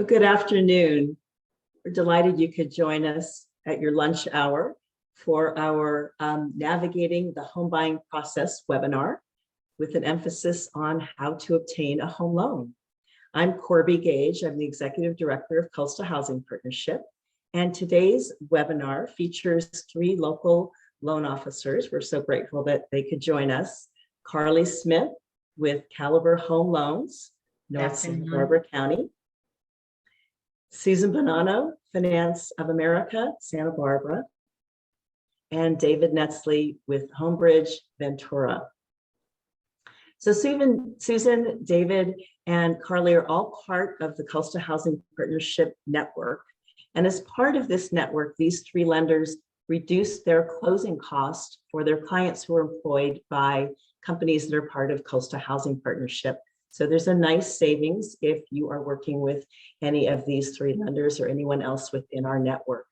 Good afternoon. We're delighted you could join us at your lunch hour for our Navigating the Home Buying Process webinar with an emphasis on how to obtain a home loan. I'm Corby Gage. I'm the Executive Director of Coastal Housing Partnership. And today's webinar features 3 local loan officers. We're so grateful that they could join us. Carly Smith with Caliber Home Loans, North Santa Barbara County. Susan Bonanno, Finance of America, Santa Barbara, and David Netzley with Homebridge, Ventura. So Susan, David, and Carly are all part of the Coastal Housing Partnership Network. And as part of this network, these 3 lenders reduce their closing cost for their clients who are employed by companies that are part of Coastal Housing Partnership. So there's a nice savings if you are working with any of these 3 lenders or anyone else within our network.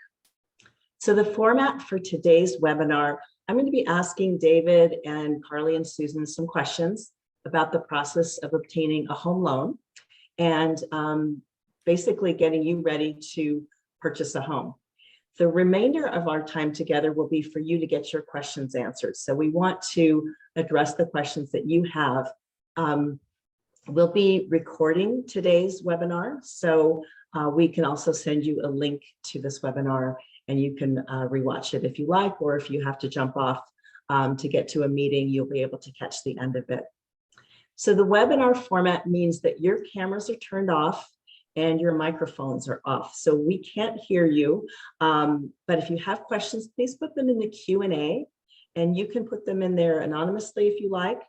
So the format for today's webinar, I'm going to be asking David and Carly and Susan some questions about the process of obtaining a home loan and basically getting you ready to purchase a home. The remainder of our time together will be for you to get your questions answered. So we want to address the questions that you have. We'll be recording today's webinar, so we can also send you a link to this webinar and you can rewatch it if you like, or if you have to jump off to get to a meeting, you'll be able to catch the end of it. So the webinar format means that your cameras are turned off and your microphones are off. So we can't hear you, but if you have questions, please put them in the Q&A and you can put them in there anonymously if you like.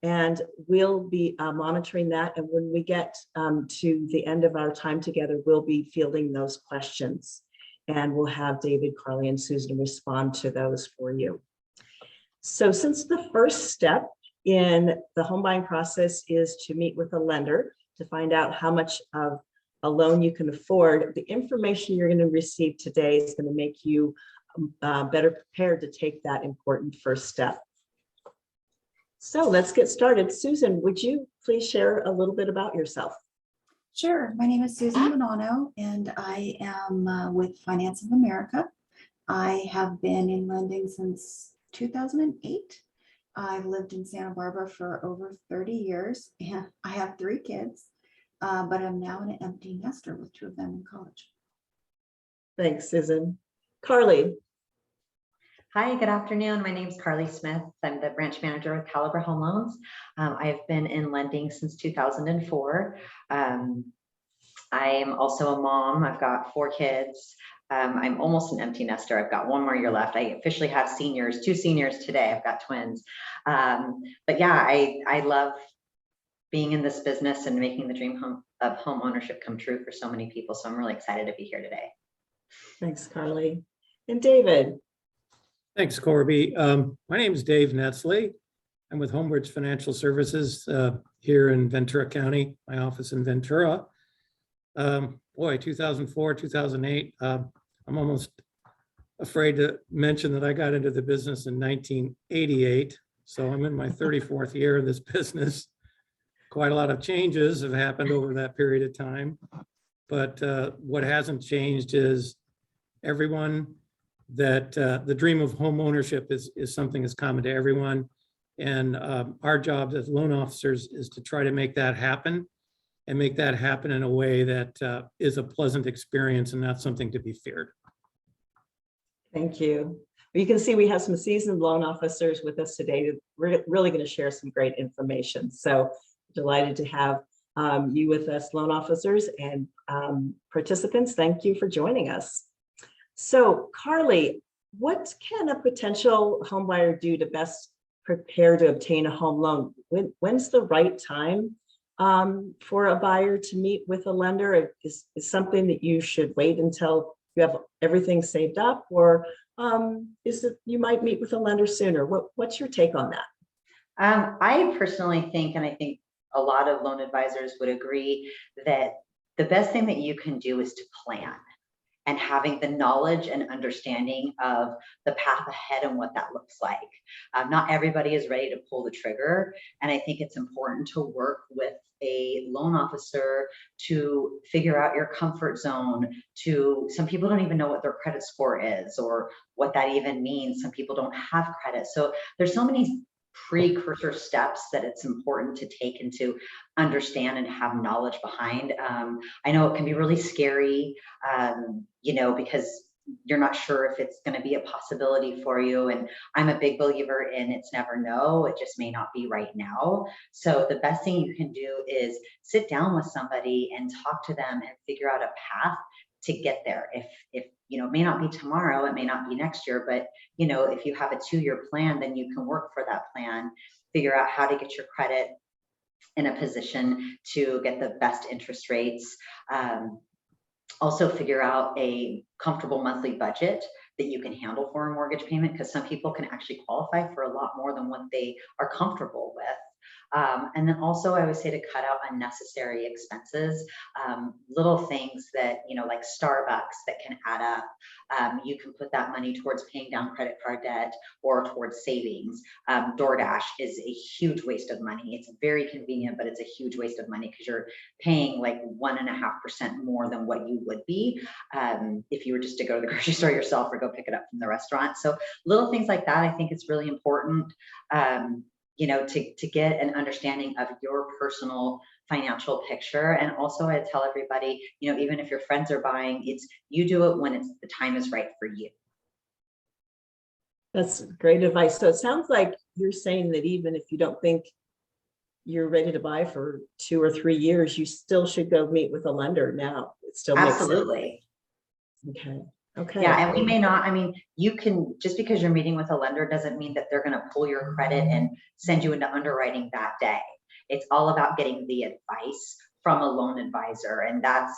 And we'll be monitoring that. And when we get to the end of our time together, we'll be fielding those questions. And we'll have David, Carly, and Susan respond to those for you. So since the first step in the home buying process is to meet with a lender to find out how much of a loan you can afford, the information you're going to receive today is going to make you better prepared to take that important first step. So let's get started. Susan, would you please share a little bit about yourself? Sure. My name is Susan Bonanno, and I am with Finance of America. I have been in lending since 2008. I've lived in Santa Barbara for over 30 years, and I have 3 kids, but I'm now an empty nester with 2 of them in college. Thanks, Susan. Carly. Hi, good afternoon. My name is Carly Smith. I'm the branch manager with Caliber Home Loans. I have been in lending since 2004. I am also a mom. I've got 4 kids. I'm almost an empty nester. I've got 1 more year left. I officially have seniors, 2 seniors today. I've got twins. But yeah, I love being in this business and making the dream of home ownership come true for so many people. So I'm really excited to be here today. Thanks, Carly. And David. Thanks, Corby. My name is Dave Netzley. I'm with Homebridge Financial Services here in Ventura County, my office in Ventura. Boy, 2004, 2008, I'm almost afraid to mention that I got into the business in 1988. So I'm in my 34th year in this business. Quite a lot of changes have happened over that period of time. But what hasn't changed is everyone that the dream of home ownership is something that's common to everyone. And our job as loan officers is to try to make that happen and make that happen in a way that is a pleasant experience and not something to be feared. Thank you. You can see we have some seasoned loan officers with us today. We're really going to share some great information. So delighted to have you with us, loan officers and participants. Thank you for joining us. So Carly, what can a potential home buyer do to best prepare to obtain a home loan? When's the right time for a buyer to meet with a lender? Is something that you should wait until you have everything saved up, or is it you might meet with a lender sooner? What's your take on that? I personally think, and I think a lot of loan advisors would agree, that the best thing that you can do is to plan. And having the knowledge and understanding of the path ahead and what that looks like. Not everybody is ready to pull the trigger. And I think it's important to work with a loan officer to figure out your comfort zone. To some people don't even know what their credit score is or what that even means. Some people don't have credit. So there's so many precursor steps that it's important to take and to understand and have knowledge behind. I know it can be really scary, because you're not sure if it's going to be a possibility for you. And I'm a big believer in it's never no, it just may not be right now. So the best thing you can do is sit down with somebody and talk to them and figure out a path to get there. If it may not be tomorrow, it may not be next year, but if you have a 2-year plan, then you can work for that plan, figure out how to get your credit in a position to get the best interest rates. Also figure out a comfortable monthly budget that you can handle for a mortgage payment, because some people can actually qualify for a lot more than what they are comfortable with. And then also I would say to cut out unnecessary expenses, little things that, like Starbucks that can add up. You can put that money towards paying down credit card debt or towards savings. DoorDash is a huge waste of money. It's very convenient, but it's a huge waste of money because you're paying like 1.5% more than what you would be if you were just to go to the grocery store yourself or go pick it up from the restaurant. So little things like that, I think it's really important. To get an understanding of your personal financial picture. And also I tell everybody, even if your friends are buying, you do it when the time is right for you. That's great advice. So it sounds like you're saying that even if you don't think you're ready to buy for 2 or 3 years, you still should go meet with a lender now. It still makes sense. Absolutely. Okay. Yeah, and we may not, you can, just because you're meeting with a lender doesn't mean that they're going to pull your credit and send you into underwriting that day. It's all about getting the advice from a loan advisor. And that's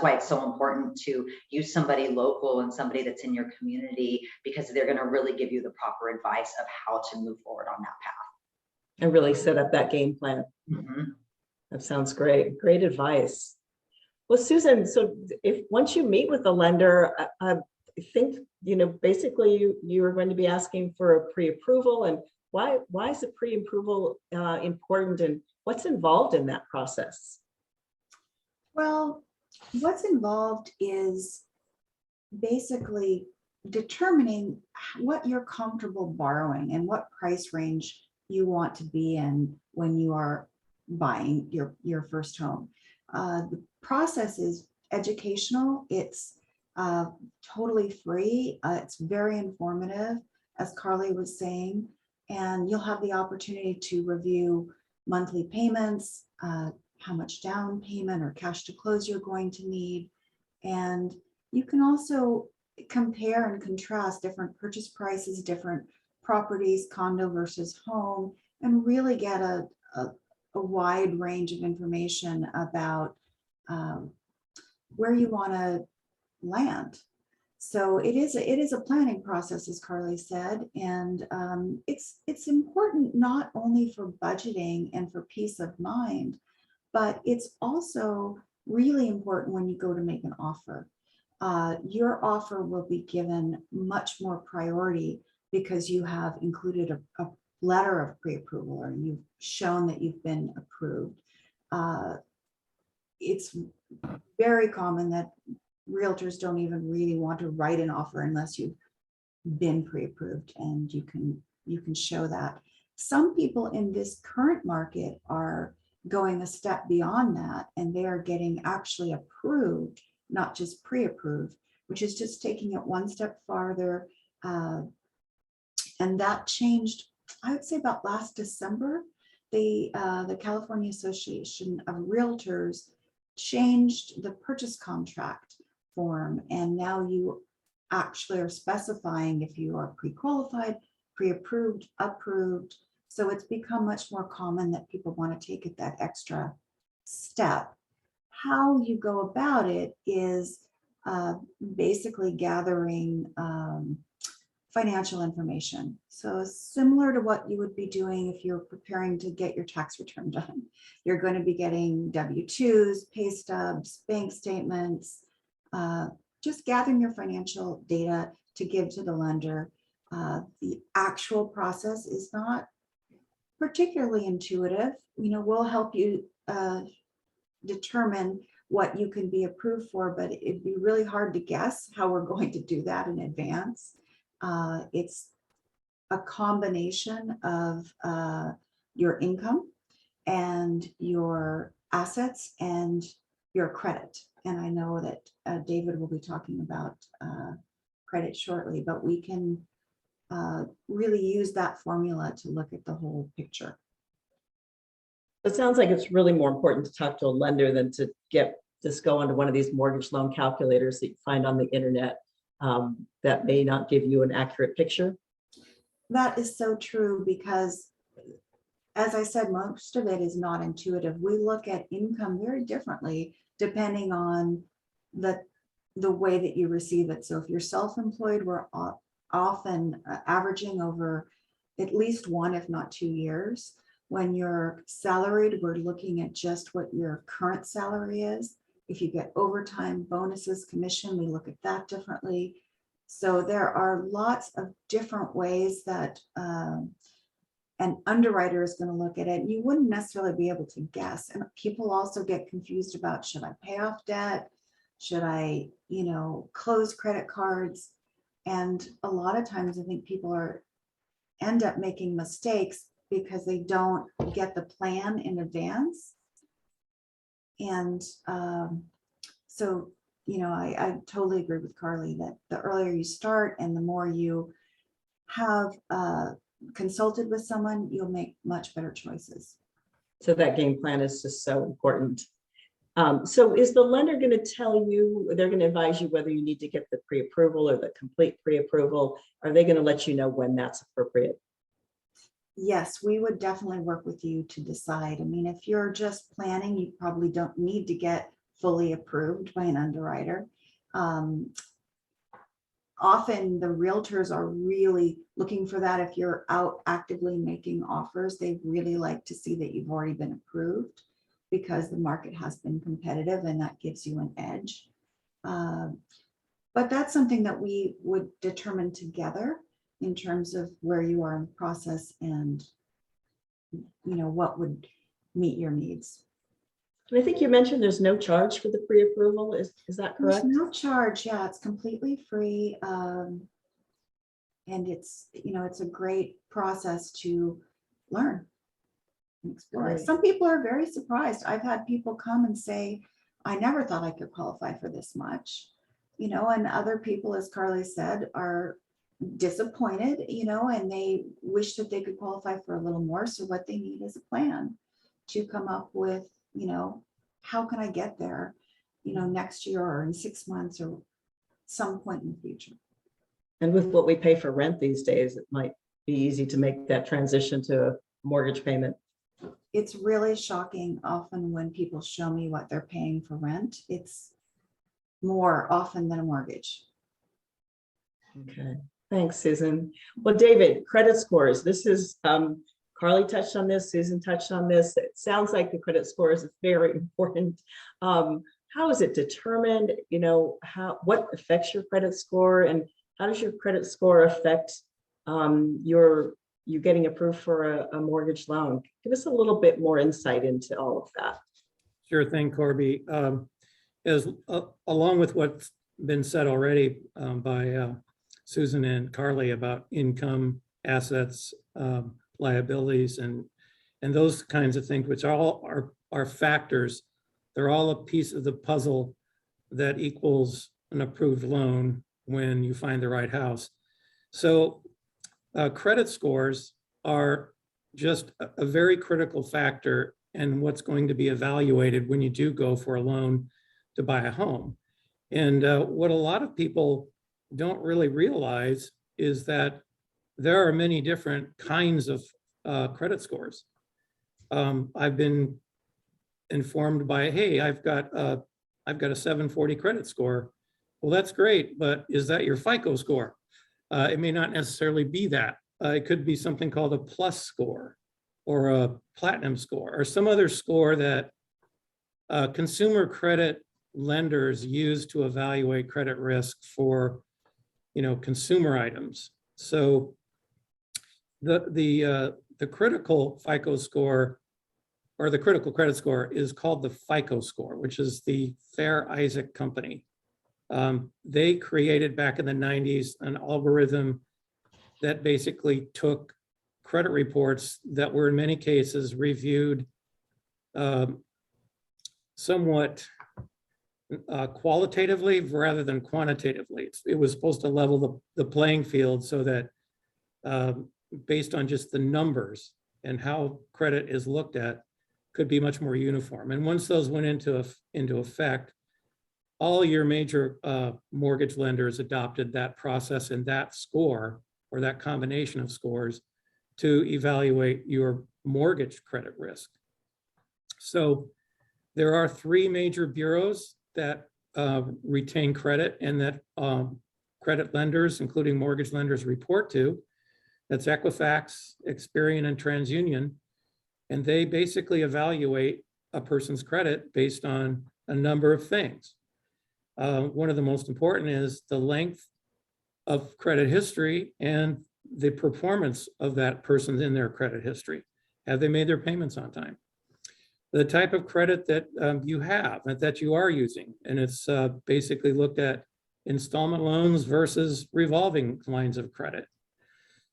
why it's so important to use somebody local and somebody that's in your community, because they're going to really give you the proper advice of how to move forward on that path. And really set up that game plan. Mm-hmm. That sounds great. Great advice. Well, Susan, so if once you meet with the lender, I think, basically you are going to be asking for a pre-approval. And why is the pre-approval important, and what's involved in that process? Well, what's involved is basically determining what you're comfortable borrowing and what price range you want to be in when you are buying your first home. The process is educational. It's totally free. It's very informative, as Carly was saying, and you'll have the opportunity to review monthly payments, how much down payment or cash to close you're going to need. And you can also compare and contrast different purchase prices, different properties, condo versus home, and really get a wide range of information about where you want to land. So it is a planning process, as Carly said, and it's important not only for budgeting and for peace of mind, but it's also really important when you go to make an offer. Your offer will be given much more priority because you have included a letter of pre-approval, or you've shown that you've been approved. It's very common that realtors don't even really want to write an offer unless you've been pre-approved, and you can show that. Some people in this current market are going a step beyond that, and they are getting actually approved, not just pre-approved, which is just taking it one step farther. And that changed, I would say, about last December. The California Association of Realtors changed the purchase contract form, and now you actually are specifying if you are pre-qualified, pre-approved, approved. So it's become much more common that people want to take it that extra step. How you go about it is basically gathering financial information. So similar to what you would be doing if you're preparing to get your tax return done. You're going to be getting W-2s, pay stubs, bank statements, just gathering your financial data to give to the lender. The actual process is not particularly intuitive. We'll help you determine what you can be approved for, but it'd be really hard to guess how we're going to do that in advance. It's a combination of your income and your assets and your credit. And I know that David will be talking about credit shortly, but we can really use that formula to look at the whole picture. It sounds like it's really more important to talk to a lender than to just go onto one of these mortgage loan calculators that you find on the internet that may not give you an accurate picture. That is so true, because as I said, most of it is not intuitive. We look at income very differently depending on the way that you receive it. So if you're self-employed, we're often averaging over at least 1, if not 2 years. When you're salaried, we're looking at just what your current salary is. If you get overtime, bonuses, commission, we look at that differently. So there are lots of different ways that an underwriter is going to look at it. You wouldn't necessarily be able to guess. And people also get confused about, should I pay off debt? Should I, close credit cards? And a lot of times I think people end up making mistakes because they don't get the plan in advance. And so, I totally agree with Carly that the earlier you start and the more you have consulted with someone, you'll make much better choices. So that game plan is just so important. So is the lender going to tell you, they're going to advise you whether you need to get the pre-approval or the complete pre-approval? Are they going to let you know when that's appropriate? Yes, we would definitely work with you to decide. I mean, if you're just planning, you probably don't need to get fully approved by an underwriter. Often the realtors are really looking for that. If you're out actively making offers, they really like to see that you've already been approved, because the market has been competitive and that gives you an edge. But that's something that we would determine together in terms of where you are in the process and what would meet your needs. And I think you mentioned there's no charge for the pre-approval. Is that There's correct? no charge. Yeah, it's completely free. And it's, it's a great process to learn and explore. Great. Some people are very surprised. I've had people come and say, I never thought I could qualify for this much, and other people, as Carly said, are disappointed, and they wish that they could qualify for a little more. So what they need is a plan to come up with, how can I get there, next year or in 6 months or some point in the future. And with what we pay for rent these days, it might be easy to make that transition to a mortgage payment. It's really shocking often when people show me what they're paying for rent. It's more often than a mortgage. Okay, thanks, Susan. Well, David, credit scores. This is Carly touched on this, Susan touched on this. It sounds like the credit scores is very important. How is it determined? What affects your credit score, and how does your credit score affect you getting approved for a mortgage loan? Give us a little bit more insight into all of that. Sure thing, Corby. Along with what's been said already by Susan and Carly about income, assets, liabilities, and those kinds of things, which all are factors. They're all a piece of the puzzle that equals an approved loan when you find the right house. So credit scores are just a very critical factor in what's going to be evaluated when you do go for a loan to buy a home. And what a lot of people don't really realize is that there are many different kinds of credit scores. I've been informed by, hey, I've got a 740 credit score. Well, that's great, but is that your FICO score? It may not necessarily be that. It could be something called a plus score or a platinum score or some other score that consumer credit lenders use to evaluate credit risk for, consumer items. So the the critical FICO score or the critical credit score is called the FICO score, which is the Fair Isaac Company. They created back in the 90s an algorithm that basically took credit reports that were in many cases reviewed somewhat qualitatively rather than quantitatively. It was supposed to level the playing field so that based on just the numbers and how credit is looked at could be much more uniform. And once those went into effect, all your major mortgage lenders adopted that process and that score or that combination of scores to evaluate your mortgage credit risk. So there are 3 major bureaus that retain credit and that credit lenders, including mortgage lenders, report to. That's Equifax, Experian, and TransUnion. And they basically evaluate a person's credit based on a number of things. One of the most important is the length of credit history and the performance of that person in their credit history. Have they made their payments on time? The type of credit that you have, that you are using. And it's basically looked at installment loans versus revolving lines of credit.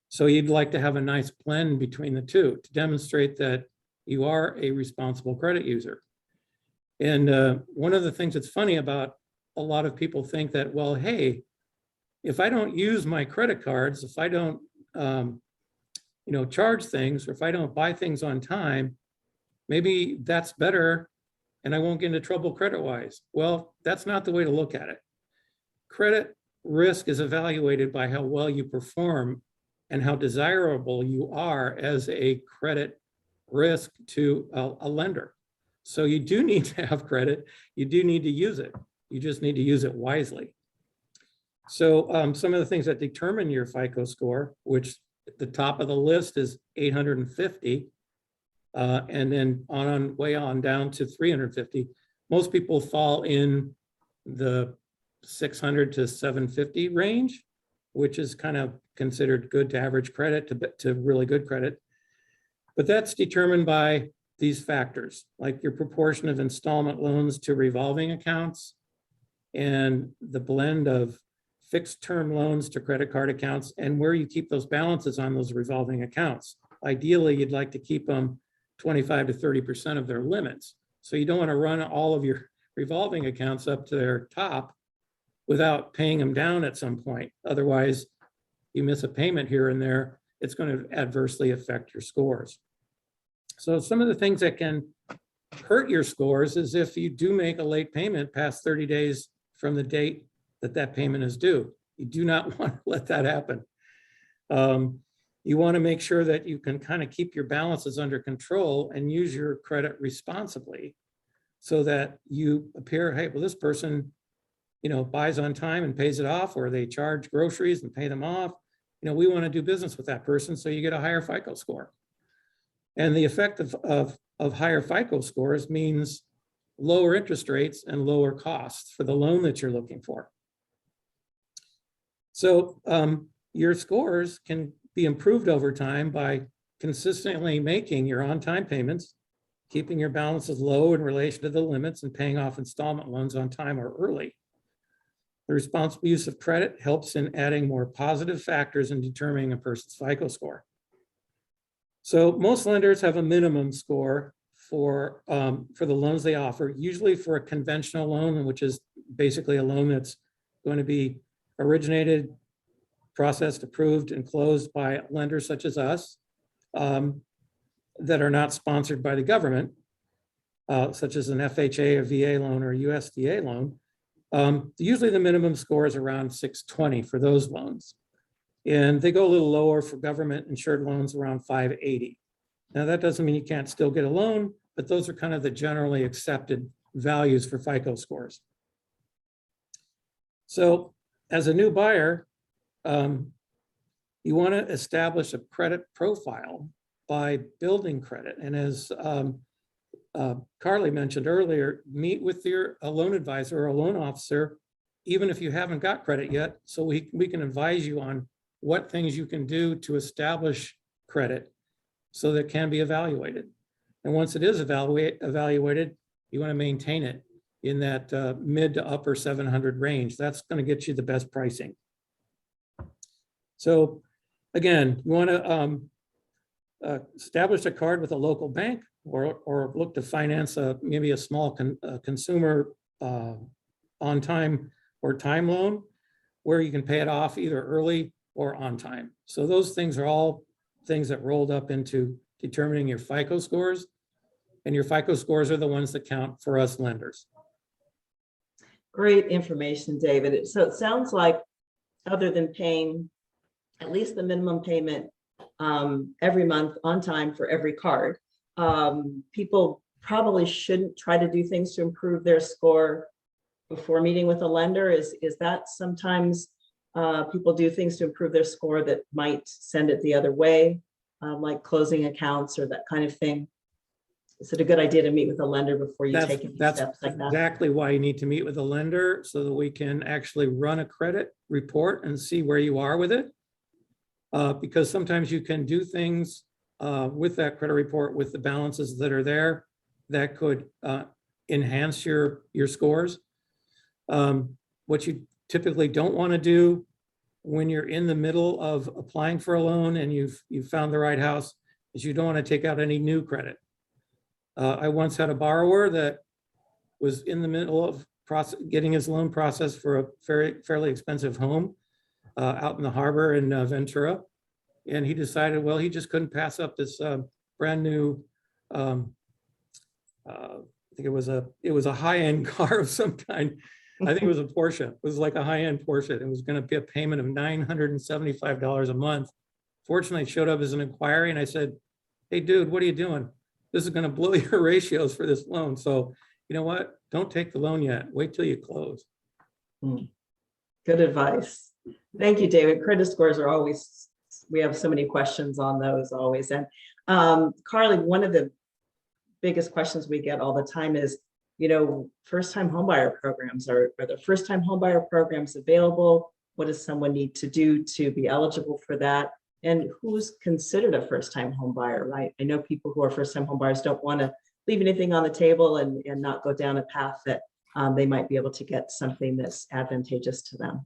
So you'd like to have a nice blend between the two to demonstrate that you are a responsible credit user. And one of the things that's funny about a lot of people think that, well, hey, if I don't use my credit cards, if I don't charge things, or if I don't buy things on time, maybe that's better and I won't get into trouble credit-wise. Well, that's not the way to look at it. Credit risk is evaluated by how well you perform and how desirable you are as a credit risk to a lender. So you do need to have credit. You do need to use it. You just need to use it wisely. So some of the things that determine your FICO score, which at the top of the list is 850, and then way on down to 350. Most people fall in the 600 to 750 range, which is kind of considered good to average credit to really good credit. But that's determined by these factors, like your proportion of installment loans to revolving accounts and the blend of fixed term loans to credit card accounts and where you keep those balances on those revolving accounts. Ideally, you'd like to keep them 25 to 30% of their limits. So you don't want to run all of your revolving accounts up to their top without paying them down at some point. Otherwise, you miss a payment here and there, it's going to adversely affect your scores. So some of the things that can hurt your scores is if you do make a late payment past 30 days from the date that payment is due. You do not want to let that happen. You want to make sure that you can kind of keep your balances under control and use your credit responsibly so that you appear, hey, well, this person, buys on time and pays it off, or they charge groceries and pay them off. We want to do business with that person, so you get a higher FICO score. And the effect of higher FICO scores means lower interest rates and lower costs for the loan that you're looking for. So your scores can be improved over time by consistently making your on-time payments, keeping your balances low in relation to the limits, and paying off installment loans on time or early. The responsible use of credit helps in adding more positive factors in determining a person's FICO score. So most lenders have a minimum score for the loans they offer, usually for a conventional loan, which is basically a loan that's going to be originated, processed, approved, and closed by lenders such as us that are not sponsored by the government, such as an FHA, a VA loan, or a USDA loan. Usually the minimum score is around 620 for those loans. And they go a little lower for government insured loans, around 580. Now that doesn't mean you can't still get a loan, but those are kind of the generally accepted values for FICO scores. So as a new buyer, you want to establish a credit profile by building credit. And as Carly mentioned earlier, meet with a loan advisor or a loan officer, even if you haven't got credit yet, so we can advise you on what things you can do to establish credit so that it can be evaluated. And once it is evaluated, you want to maintain it in that mid to upper 700 range. That's going to get you the best pricing. So again, you want to establish a card with a local bank, or look to finance maybe a small consumer on time or time loan, where you can pay it off either early or on time. So those things are all things that rolled up into determining your FICO scores. And your FICO scores are the ones that count for us lenders. Great information, David. So it sounds like, other than paying at least the minimum payment every month on time for every card, people probably shouldn't try to do things to improve their score before meeting with a lender. Is that sometimes people do things to improve their score that might send it the other way, like closing accounts or that kind of thing? Is it a good idea to meet with a lender before you take any That's steps like that? exactly why you need to meet with a lender, so that we can actually run a credit report and see where you are with it. Because sometimes you can do things with that credit report, with the balances that are there, that could enhance your scores. What you typically don't want to do when you're in the middle of applying for a loan and you've found the right house is you don't want to take out any new credit. I once had a borrower that was in the middle of getting his loan processed for a fairly expensive home out in the harbor in Ventura. And he decided, well, he just couldn't pass up this brand new, I think it was a high-end car of some kind. I think it was a Porsche. It was like a high-end Porsche. It was going to be a payment of $975 a month. Fortunately, it showed up as an inquiry, and I said, hey, dude, what are you doing? This is going to blow your ratios for this loan. So you know what? Don't take the loan yet. Wait till you close. Good advice. Thank you, David. Credit scores are always, we have so many questions on those always. And Carly, one of the biggest questions we get all the time is, first-time homebuyer programs. Are there first-time homebuyer programs available? What does someone need to do to be eligible for that? And who's considered a first-time homebuyer, right? I know people who are first-time homebuyers don't want to leave anything on the table and not go down a path that they might be able to get something that's advantageous to them.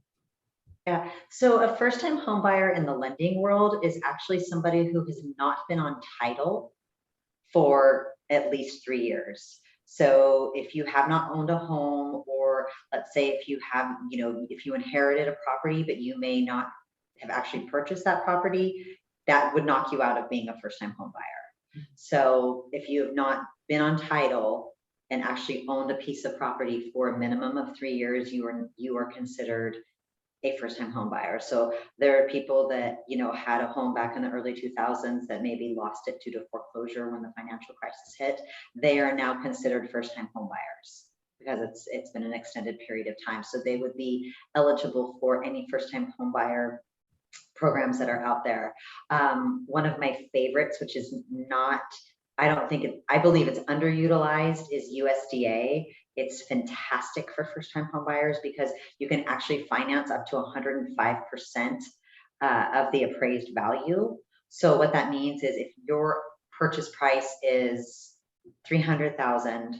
Yeah, so a first-time homebuyer in the lending world is actually somebody who has not been on title for at least 3 years. So if you have not owned a home, or let's say if you have, if you inherited a property, but you may not have actually purchased that property, that would knock you out of being a first-time home buyer. So if you have not been on title and actually owned a piece of property for a minimum of 3 years, you are considered a first-time home buyer. So there are people that had a home back in the early 2000s that maybe lost it due to foreclosure when the financial crisis hit. They are now considered first-time home buyers because it's been an extended period of time. So they would be eligible for any first-time home buyer programs that are out there. One of my favorites, which is not, I believe it's underutilized, is USDA. It's fantastic for first-time home buyers because you can actually finance up to 105% of the appraised value. So what that means is if your purchase price is $300,000,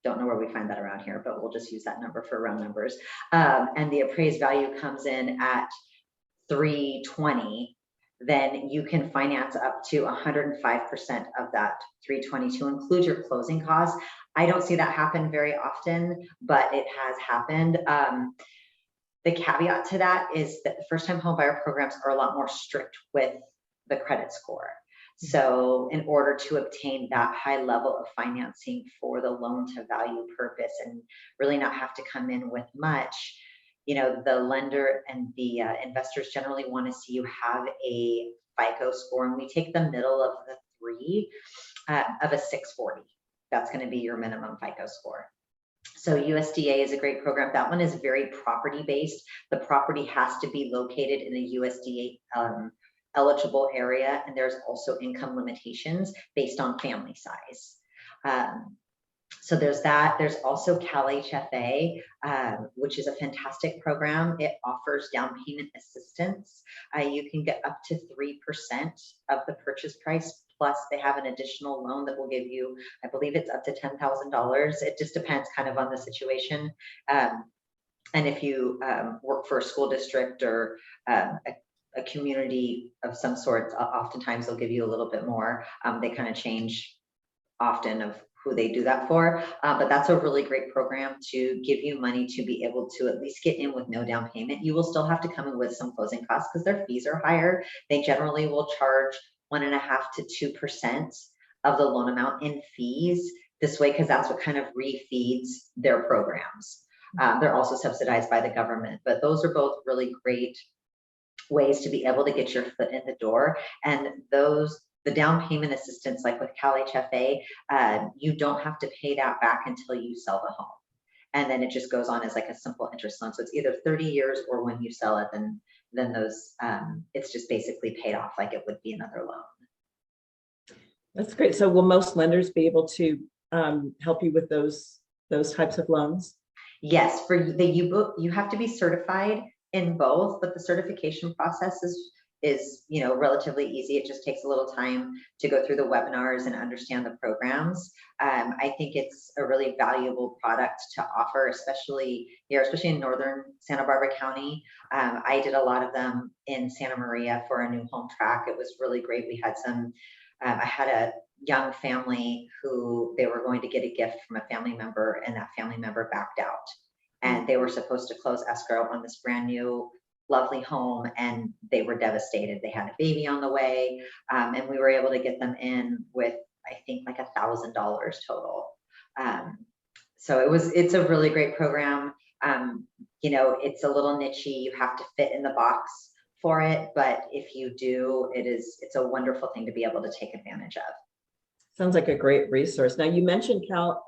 don't know where we find that around here, but we'll just use that number for round numbers, and the appraised value comes in at $320, then you can finance up to 105% of that $320 to include your closing costs. I don't see that happen very often, but it has happened. The caveat to that is that the first-time homebuyer programs are a lot more strict with the credit score. So in order to obtain that high level of financing for the loan to value purpose and really not have to come in with much, the lender and the investors generally want to see you have a FICO score, and we take the middle of the three of a 640. That's going to be your minimum FICO score. So USDA is a great program. That one is very property based. The property has to be located in a USDA eligible area, and there's also income limitations based on family size. So there's that. There's also Cal HFA, which is a fantastic program. It offers down payment assistance. You can get up to 3% of the purchase price plus they have an additional loan that will give you, I believe it's up to $10,000. It just depends kind of on the situation. And if you work for a school district or a community of some sort, oftentimes they'll give you a little bit more. They kind of change often of who they do that for, but that's a really great program to give you money to be able to at least get in with no down payment. You will still have to come in with some closing costs because their fees are higher. They generally will charge 1.5% to 2% of the loan amount in fees this way, because that's what kind of refeeds their programs. They're also subsidized by the government, but those are both really great ways to be able to get your foot in the door. And the down payment assistance, like with Cal HFA, you don't have to pay that back until you sell the home. And then it just goes on as like a simple interest loan. So it's either 30 years or when you sell it, then those, it's just basically paid off like it would be another loan. That's great. So will most lenders be able to help you with those types of loans? Yes, for you have to be certified in both, but the certification process is relatively easy. It just takes a little time to go through the webinars and understand the programs. I think it's a really valuable product to offer, especially here, especially in northern Santa Barbara County. I did a lot of them in Santa Maria for a new home track. It was really great. We had some, I had a young family who they were going to get a gift from a family member, and that family member backed out. And they were supposed to close escrow on this brand new lovely home, and they were devastated. They had a baby on the way, and we were able to get them in with, I think, like $1,000 total. So it's a really great program. It's a little nichey. You have to fit in the box for it, but if you do, it's a wonderful thing to be able to take advantage of. Sounds like a great resource. Now you mentioned Cal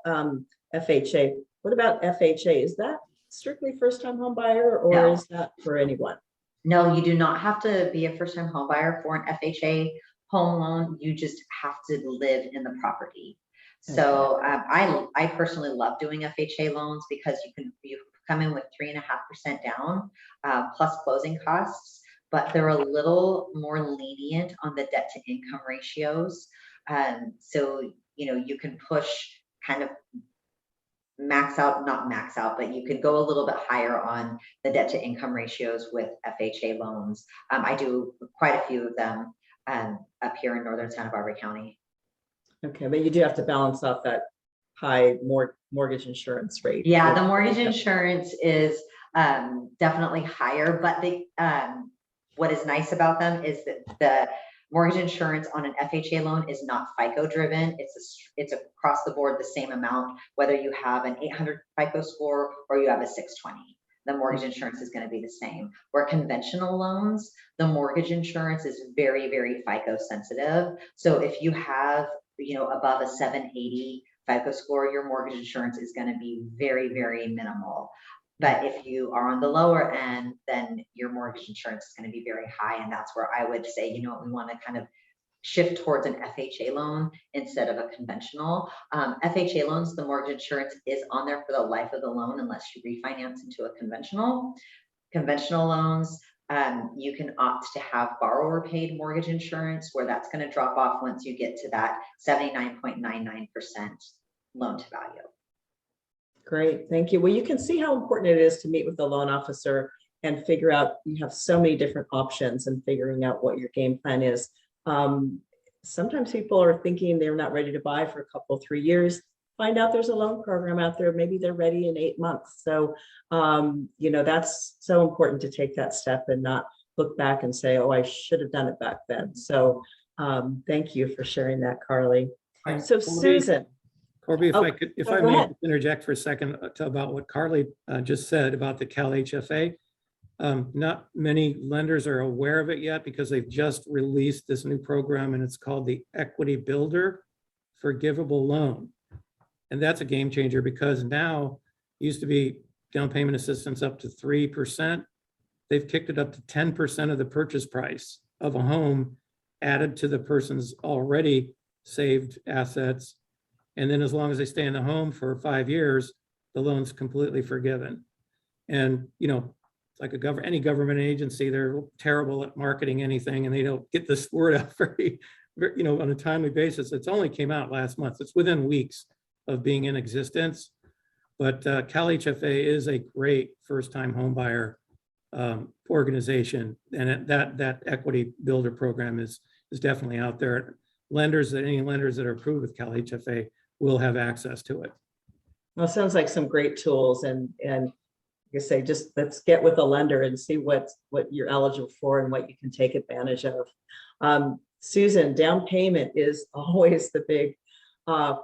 FHA. What about FHA? Is that strictly first-time home buyer, or No. is that for anyone? No, you do not have to be a first-time home buyer for an FHA home loan. You just have to live in the property. So I personally love doing FHA loans because you come in with 3.5% down plus closing costs, but they're a little more lenient on the debt to income ratios. So you can push kind of not max out, but you could go a little bit higher on the debt to income ratios with FHA loans. I do quite a few of them up here in northern Santa Barbara County. Okay, but you do have to balance out that high mortgage insurance rate. Yeah, the mortgage insurance is definitely higher, but what is nice about them is that the mortgage insurance on an FHA loan is not FICO driven. It's across the board the same amount, whether you have an 800 FICO score or you have a 620. The mortgage insurance is going to be the same. Where conventional loans, the mortgage insurance is very, very FICO sensitive. So if you have, above a 780 FICO score, your mortgage insurance is going to be very, very minimal. But if you are on the lower end, then your mortgage insurance is going to be very high. And that's where I would say, we want to kind of shift towards an FHA loan instead of a conventional. FHA loans, the mortgage insurance is on there for the life of the loan unless you refinance into a conventional. Conventional loans, you can opt to have borrower paid mortgage insurance, where that's going to drop off once you get to that 79.99% loan to value. Great, thank you. Well, you can see how important it is to meet with the loan officer and figure out, you have so many different options and figuring out what your game plan is. Sometimes people are thinking they're not ready to buy for a couple, 3 years. Find out there's a loan program out there. Maybe they're ready in 8 months. So, that's so important to take that step and not look back and say, oh, I should have done it back then. So thank you for sharing that, Carly. So Susan. Corby, if I go may ahead. interject for a second about what Carly just said about the Cal HFA. Not many lenders are aware of it yet because they've just released this new program, and it's called the Equity Builder Forgivable Loan. And that's a game changer because now used to be down payment assistance up to 3%. They've kicked it up to 10% of the purchase price of a home added to the person's already saved assets. And then as long as they stay in the home for 5 years, the loan's completely forgiven. And, it's like any government agency, they're terrible at marketing anything and they don't get this word out on a timely basis. It's only came out last month. It's within weeks of being in existence. But CalHFA is a great first-time homebuyer organization, and that equity builder program is definitely out there. Any lenders that are approved with CalHFA will have access to it. Well, it sounds like some great tools, and like I say, just let's get with a lender and see what you're eligible for and what you can take advantage of. Susan, down payment is always the big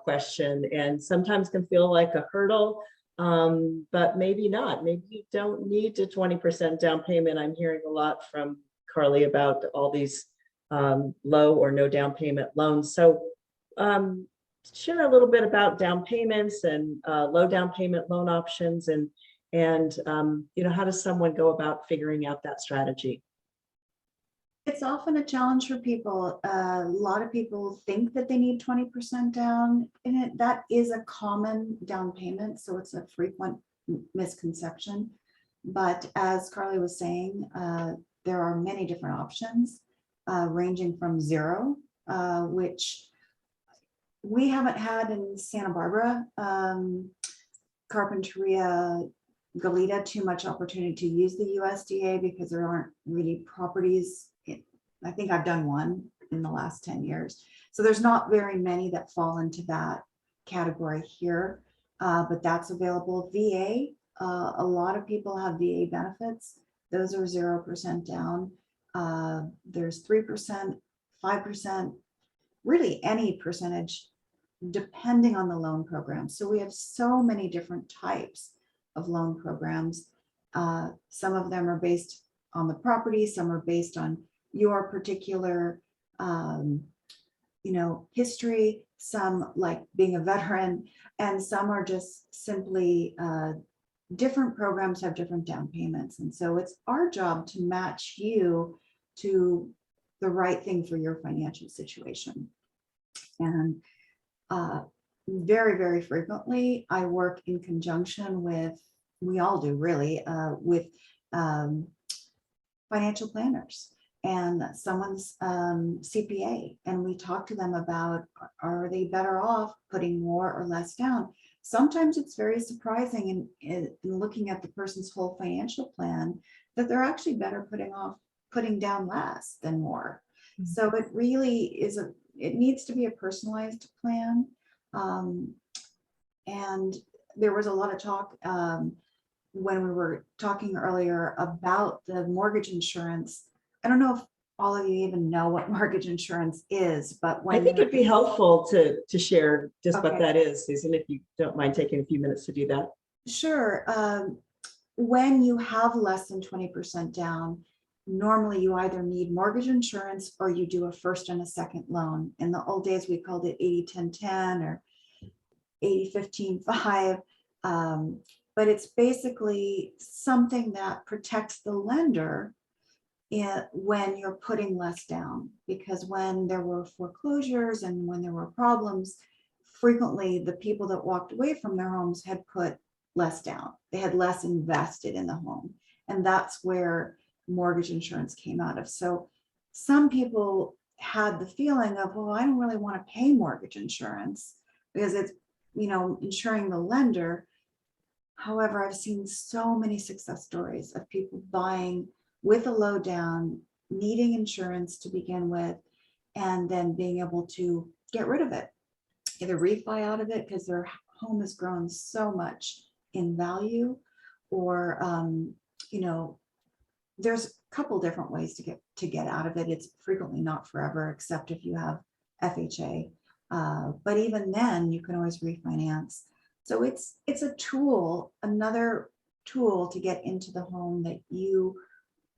question, and sometimes can feel like a hurdle, but maybe not. Maybe you don't need a 20% down payment. I'm hearing a lot from Carly about all these low or no down payment loans. So share a little bit about down payments and low down payment loan options, and how does someone go about figuring out that strategy? It's often a challenge for people. A lot of people think that they need 20% down, and that is a common down payment, so it's a frequent misconception. But as Carly was saying, there are many different options, ranging from zero, which we haven't had in Santa Barbara, Carpinteria, Goleta, too much opportunity to use the USDA because there aren't really properties. I think I've done one in the last 10 years. So there's not very many that fall into that category here, but that's available. VA, a lot of people have VA benefits. Those are 0% down. There's 3%, 5%, really any percentage, depending on the loan program. So we have so many different types of loan programs. Some of them are based on the property, some are based on your particular history, some like being a veteran, and some are just simply different programs have different down payments. And so it's our job to match you to the right thing for your financial situation. And very, very frequently, I work in conjunction with, we all do really, with financial planners and someone's CPA. And we talk to them about, are they better off putting more or less down? Sometimes it's very surprising in looking at the person's whole financial plan that they're actually better putting down less than more. Mm-hmm. So it really is it needs to be a personalized plan. And there was a lot of talk when we were talking earlier about the mortgage insurance. I don't know if all of you even know what mortgage insurance is, but I think it'd be helpful to share just what that is, Susan, if you don't mind taking a few minutes to do that. Sure. When you have less than 20% down, normally you either need mortgage insurance or you do a first and a second loan. In the old days, we called it 80-10-10 or 80-15-5. But it's basically something that protects the lender when you're putting less down, because when there were foreclosures and when there were problems, frequently the people that walked away from their homes had put less down. They had less invested in the home. And that's where mortgage insurance came out of. So some people had the feeling of, well, I don't really want to pay mortgage insurance because it's, insuring the lender. However, I've seen so many success stories of people buying with a low down, needing insurance to begin with, and then being able to get rid of it, either refi out of it because their home has grown so much in value, or there's a couple different ways to get out of it. It's frequently not forever, except if you have FHA. But even then, you can always refinance. So it's a tool, another tool to get into the home that you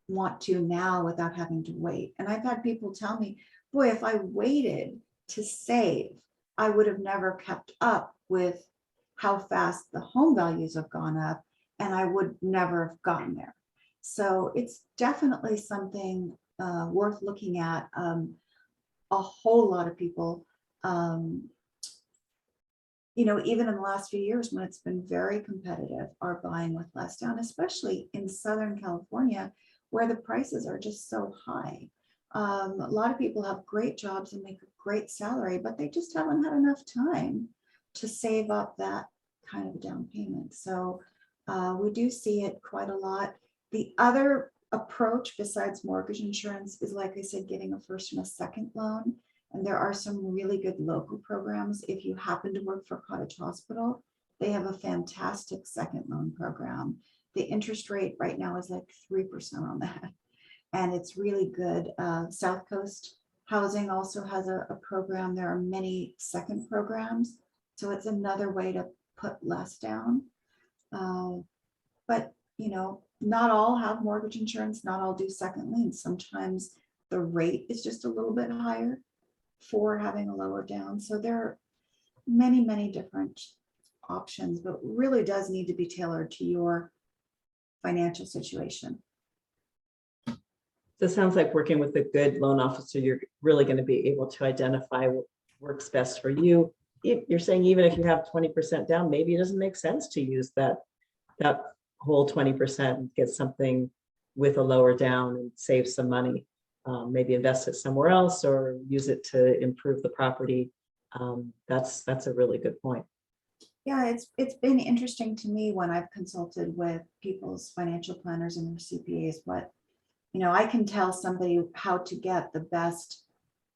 want to now without having to wait. And I've had people tell me, boy, if I waited to save, I would have never kept up with how fast the home values have gone up, and I would never have gotten there. So it's definitely something worth looking at. A whole lot of people, even in the last few years when it's been very competitive, are buying with less down, especially in Southern California, where the prices are just so high. A lot of people have great jobs and make a great salary, but they just haven't had enough time to save up that kind of down payment. So we do see it quite a lot. The other approach besides mortgage insurance is, like I said, getting a first and a second loan. And there are some really good local programs. If you happen to work for Cottage Hospital, they have a fantastic second loan program. The interest rate right now is like 3% on that. And it's really good. South Coast Housing also has a program. There are many second programs. So it's another way to put less down. But, you know, not all have mortgage insurance, not all do second liens. Sometimes the rate is just a little bit higher for having a lower down. So there are many, many different options, but really does need to be tailored to your financial situation. So it sounds like working with a good loan officer, you're really going to be able to identify what works best for you. You're saying even if you have 20% down, maybe it doesn't make sense to use that whole 20% and get something with a lower down and save some money. Maybe invest it somewhere else or use it to improve the property. That's a really good point. Yeah, it's been interesting to me when I've consulted with people's financial planners and their CPAs, but you know, I can tell somebody how to get the best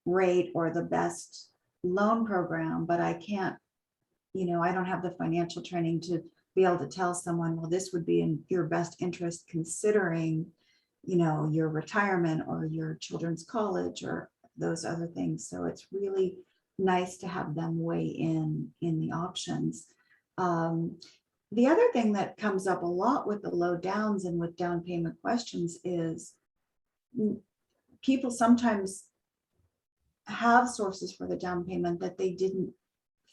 rate or the best loan program, but I can't, you know, I don't have the financial training to be able to tell someone, well, this would be in your best interest considering, you know, your retirement or your children's college or those other things. So it's really nice to have them weigh in the options. The other thing that comes up a lot with the low downs and with down payment questions is people sometimes have sources for the down payment that they didn't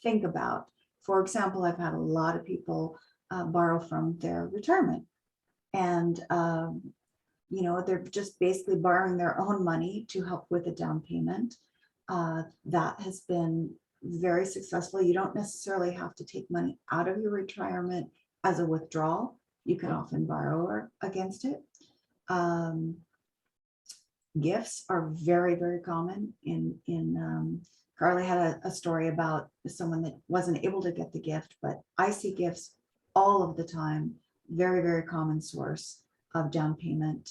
think about. For example, I've had a lot of people borrow from their retirement, and you know, they're just basically borrowing their own money to help with a down payment. That has been very successful. You don't necessarily have to take money out of your retirement as a withdrawal. You can often borrow against it. Gifts are very, very common. Carly had a story about someone that wasn't able to get the gift, but I see gifts all of the time. Very, very common source of down payment.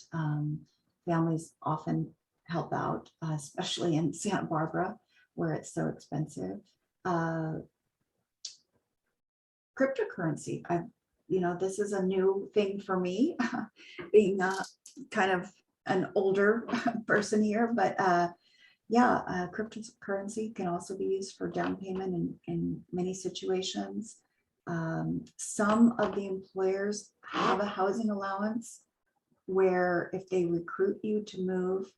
Families often help out, especially in Santa Barbara, where it's so expensive. Cryptocurrency. You know, this is a new thing for me, being kind of an older person here, but yeah, cryptocurrency can also be used for down payment in many situations. Some of the employers have a housing allowance where if they recruit you to move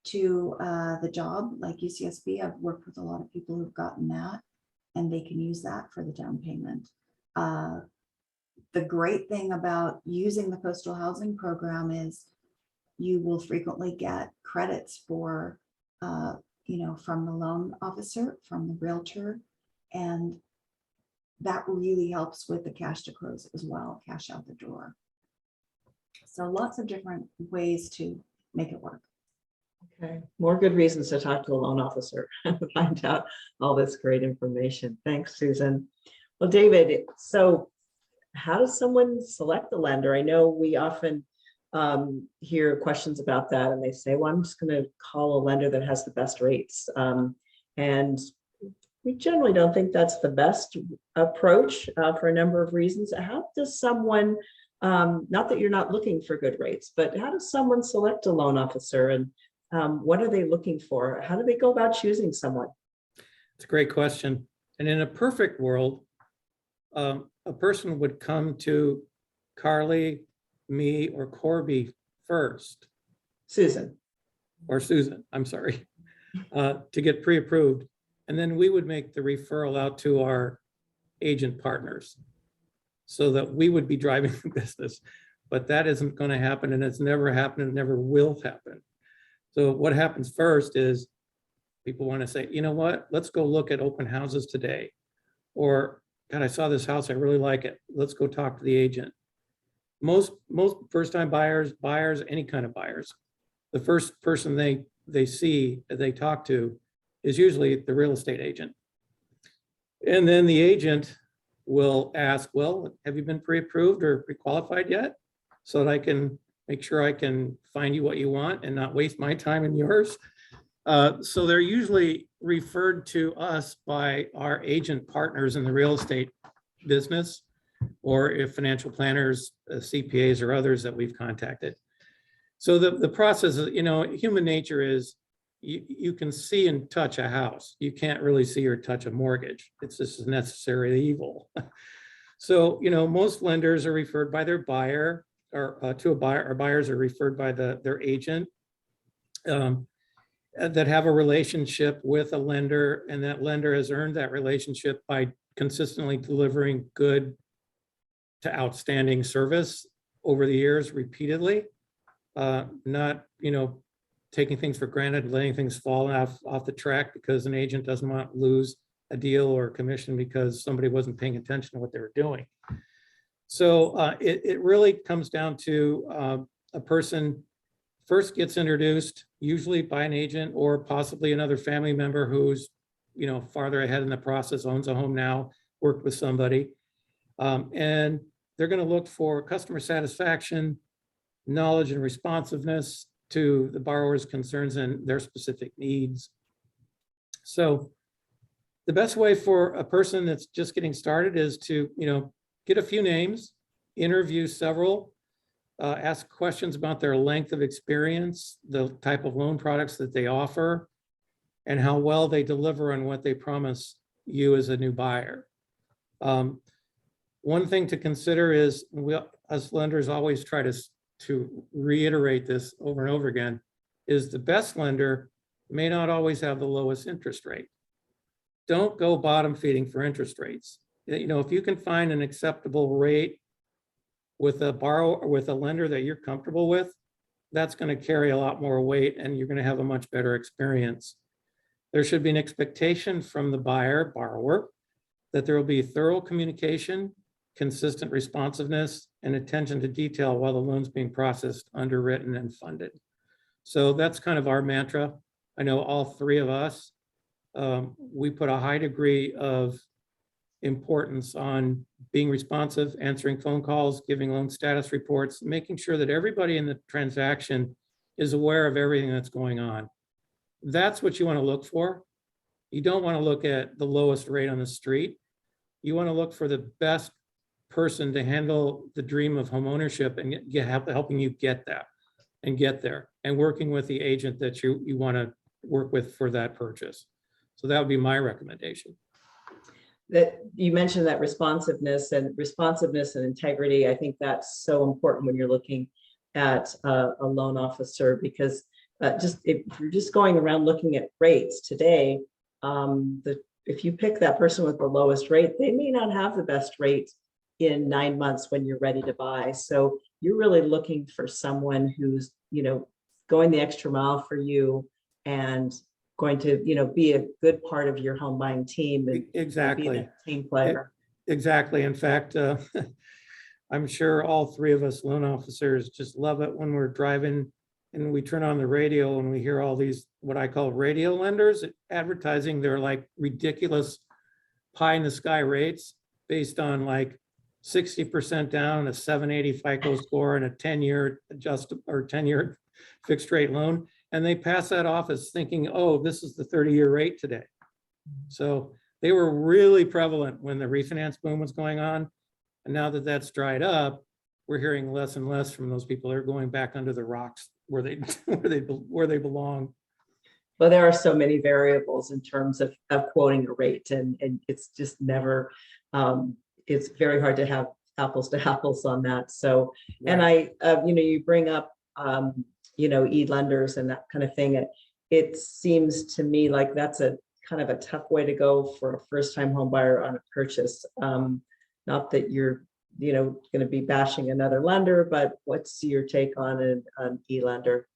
to the job, like UCSB, I've worked with a lot of people who've gotten that, and they can use that for the down payment. The great thing about using the coastal housing program is you will frequently get credits for, you know, from the loan officer, from the realtor, and that really helps with the cash to close as well, cash out the door. So lots of different ways to make it work. Okay, more good reasons to talk to a loan officer and find out all this great information. Thanks, Susan. Well, David, so how does someone select the lender? I know we often hear questions about that, and they say, well, I'm just going to call a lender that has the best rates. And we generally don't think that's the best approach for a number of reasons. How does someone, not that you're not looking for good rates, but how does someone select a loan officer, and what are they looking for? How do they go about choosing someone? It's a great question. And in a perfect world, a person would come to Carly, me, or Corby first. Susan. Or Susan, I'm sorry, to get pre-approved. And then we would make the referral out to our agent partners so that we would be driving the business. But that isn't going to happen, and it's never happened and never will happen. So what happens first is people want to say, you know what, let's go look at open houses today. Or, God, I saw this house, I really like it. Let's go talk to the agent. Most first-time buyers, any kind of buyers, the first person they they see, they talk to, is usually the real estate agent. And then the agent will ask, well, have you been pre-approved or pre-qualified yet? So that I can make sure I can find you what you want and not waste my time and yours. So they're usually referred to us by our agent partners in the real estate business, or if financial planners, CPAs, or others that we've contacted. So the process is, human nature is you can see and touch a house. You can't really see or touch a mortgage. It's just a necessary evil. So, most lenders are referred by their buyer or to a buyer, or buyers are referred by their agent that have a relationship with a lender, and that lender has earned that relationship by consistently delivering good to outstanding service over the years repeatedly, not, taking things for granted, letting things fall off the track because an agent doesn't want to lose a deal or commission because somebody wasn't paying attention to what they were doing. So it really comes down to a person first gets introduced, usually by an agent or possibly another family member who's, farther ahead in the process, owns a home now, worked with somebody. And they're going to look for customer satisfaction, knowledge and responsiveness to the borrower's concerns and their specific needs. So the best way for a person that's just getting started is to, get a few names, interview several, ask questions about their length of experience, the type of loan products that they offer, and how well they deliver on what they promise you as a new buyer. One thing to consider is we, as lenders, always try to reiterate this over and over again, is the best lender may not always have the lowest interest rate. Don't go bottom feeding for interest rates. If you can find an acceptable rate with a borrower, with a lender that you're comfortable with, that's going to carry a lot more weight and you're going to have a much better experience. There should be an expectation from the borrower, that there will be thorough communication, consistent responsiveness, and attention to detail while the loan's being processed, underwritten, and funded. So that's kind of our mantra. I know all three of us, we put a high degree of importance on being responsive, answering phone calls, giving loan status reports, making sure that everybody in the transaction is aware of everything that's going on. That's what you want to look for. You don't want to look at the lowest rate on the street. You want to look for the best person to handle the dream of homeownership and helping you get that and get there, and working with the agent that you want to work with for that purchase. So that would be my recommendation. That you mentioned that responsiveness and integrity. I think that's so important when you're looking at a loan officer, because if you're just going around looking at rates today, if you pick that person with the lowest rate, they may not have the best rate in 9 months when you're ready to buy. So you're really looking for someone who's, going the extra mile for you and going to, be a good part of your home buying team. And exactly. Be a team player. Exactly. In fact, I'm sure all three of us loan officers just love it when we're driving and we turn on the radio and we hear all these, what I call radio lenders advertising their like ridiculous pie in the sky rates based on like 60% down, a 780 FICO score, and a 10-year adjustable or 10-year fixed rate loan. And they pass that off as thinking, oh, this is the 30-year rate today. So they were really prevalent when the refinance boom was going on. And now that that's dried up, we're hearing less and less from those people. They're going back under the rocks where they belong. Well, there are so many variables in terms of quoting a rate, and it's just never, it's very hard to have apples to apples on that. So, Right. And you bring up, e-lenders and that kind of thing. It seems to me like that's a kind of a tough way to go for a first-time home buyer on a purchase. Not that you're, going to be bashing another lender, but what's your take on an e-lender?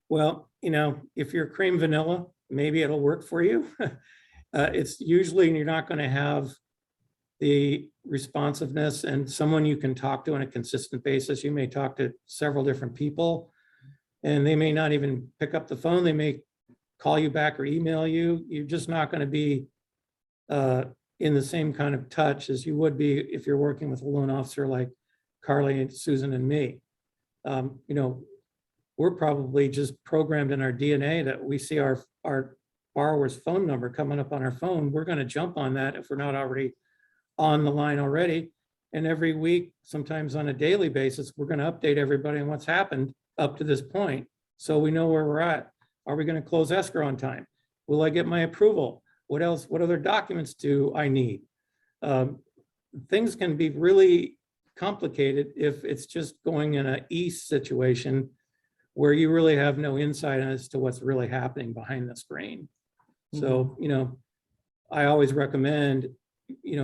Well, if you're cream vanilla, maybe it'll work for you. It's usually you're not going to have the responsiveness and someone you can talk to on a consistent basis. You may talk to several different people and they may not even pick up the phone. They may call you back or email you. You're just not going to be in the same kind of touch as you would be if you're working with a loan officer like Carly and Susan and me. We're probably just programmed in our DNA that we see our borrower's phone number coming up on our phone. We're going to jump on that if we're not already on the line already. And every week, sometimes on a daily basis, we're going to update everybody on what's happened up to this point, so we know where we're at. Are we going to close escrow on time? Will I get my approval? What else? What other documents do I need? Things can be really complicated if it's just going in an east situation where you really have no insight as to what's really happening behind the screen. So, I always recommend,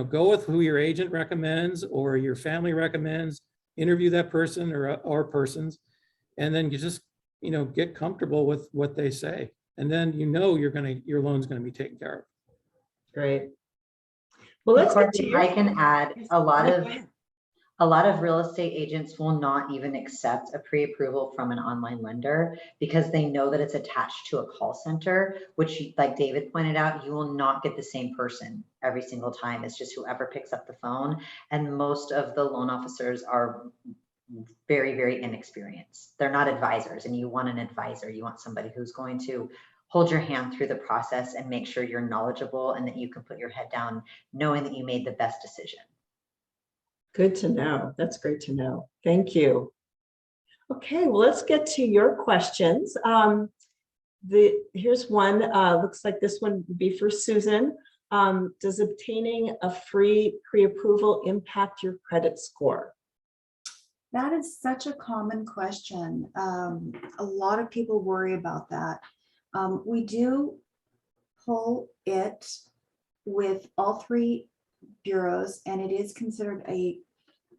go with who your agent recommends or your family recommends, interview that person or persons, and then you just, get comfortable with what they say. And then, your loan's going to be taken care of. Great. Well, let's get to I can add a lot of real estate agents will not even accept a pre-approval from an online lender because they know that it's attached to a call center, which, like David pointed out, you will not get the same person every single time. It's just whoever picks up the phone. And most of the loan officers are very, very inexperienced. They're not advisors, and you want an advisor. You want somebody who's going to hold your hand through the process and make sure you're knowledgeable and that you can put your head down knowing that you made the best decision. Good to know. That's great to know. Thank you. Okay, well, let's get to your questions. Here's one. Looks like this one would be for Susan. Does obtaining a free pre-approval impact your credit score? That is such a common question. A lot of people worry about that. We do pull it with all three bureaus, and it is considered a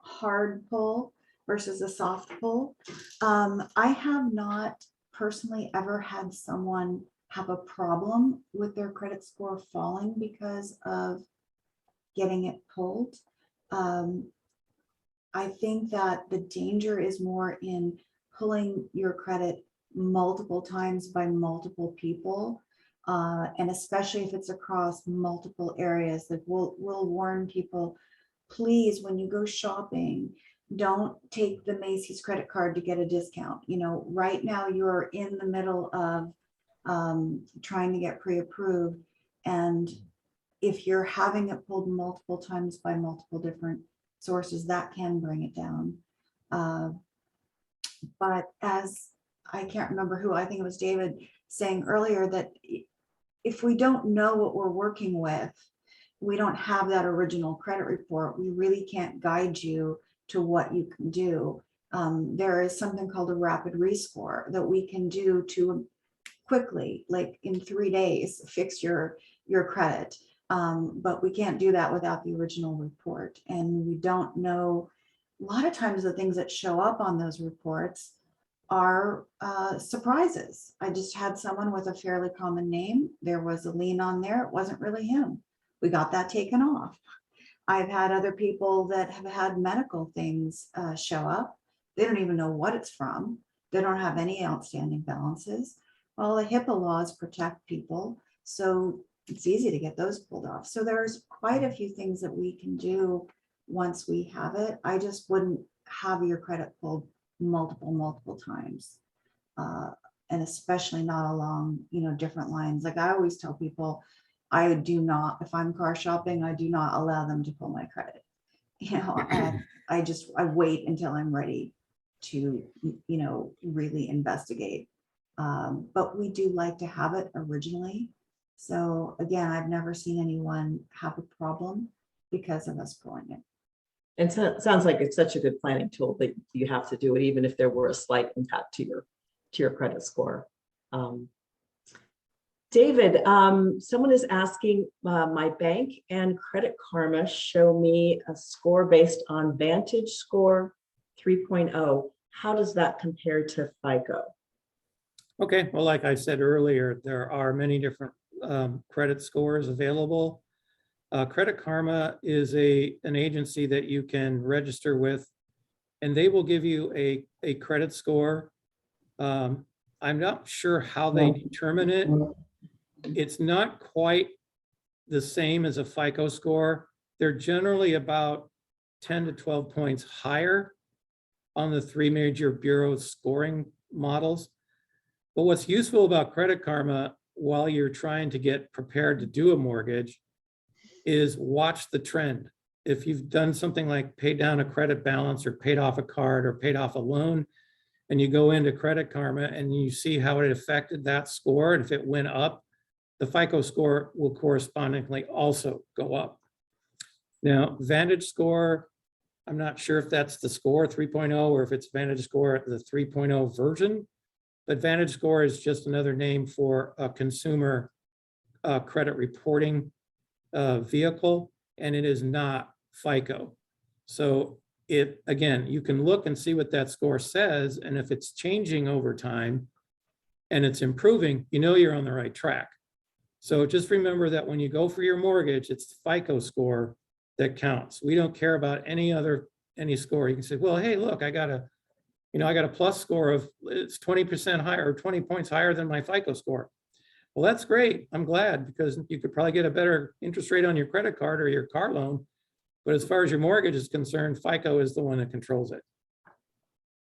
hard pull versus a soft pull. I have not personally ever had someone have a problem with their credit score falling because of getting it pulled. I think that the danger is more in pulling your credit multiple times by multiple people. And especially if it's across multiple areas, that we'll warn people, please, when you go shopping, don't take the Macy's credit card to get a discount. Right now you're in the middle of trying to get pre-approved. And if you're having it pulled multiple times by multiple different sources, that can bring it down. But as I can't remember who, I think it was David saying earlier, that if we don't know what we're working with, we don't have that original credit report, we really can't guide you to what you can do. There is something called a rapid rescore that we can do to quickly, like in 3 days, fix your credit. But we can't do that without the original report. And we don't know, a lot of times the things that show up on those reports are surprises. I just had someone with a fairly common name. There was a lien on there. It wasn't really him. We got that taken off. I've had other people that have had medical things show up. They don't even know what it's from. They don't have any outstanding balances. Well, the HIPAA laws protect people, so it's easy to get those pulled off. So there's quite a few things that we can do once we have it. I just wouldn't have your credit pulled multiple times, and especially not along different lines. Like I always tell people, I do not, if I'm car shopping, I do not allow them to pull my credit. I wait until I'm ready to really investigate. But we do like to have it originally. So again, I've never seen anyone have a problem because of us pulling it. And so it sounds like it's such a good planning tool that you have to do it, even if there were a slight impact to your credit score. David, someone is asking, my bank and Credit Karma show me a score based on Vantage Score 3.0. How does that compare to FICO? Okay, well, like I said earlier, there are many different credit scores available. Credit Karma is an agency that you can register with, and they will give you a credit score I'm not sure how they determine it. It's not quite the same as a FICO score. They're generally about 10 to 12 points higher on the three major bureau scoring models. But what's useful about Credit Karma while you're trying to get prepared to do a mortgage is watch the trend. If you've done something like paid down a credit balance or paid off a card or paid off a loan, and you go into Credit Karma and you see how it affected that score, and if it went up, the FICO score will correspondingly also go up. Now, Vantage score, I'm not sure if that's the score 3.0 or if it's Vantage score the 3.0 version, but Vantage score is just another name for a consumer credit reporting vehicle, and it is not FICO. So again, you can look and see what that score says, and if it's changing over time and it's improving, you know you're on the right track. So just remember that when you go for your mortgage, it's the FICO score that counts. We don't care about any score. You can say, well, hey, look, I got a plus score of it's 20% higher or 20 points higher than my FICO score. Well, that's great. I'm glad, because you could probably get a better interest rate on your credit card or your car loan. But as far as your mortgage is concerned, FICO is the one that controls it.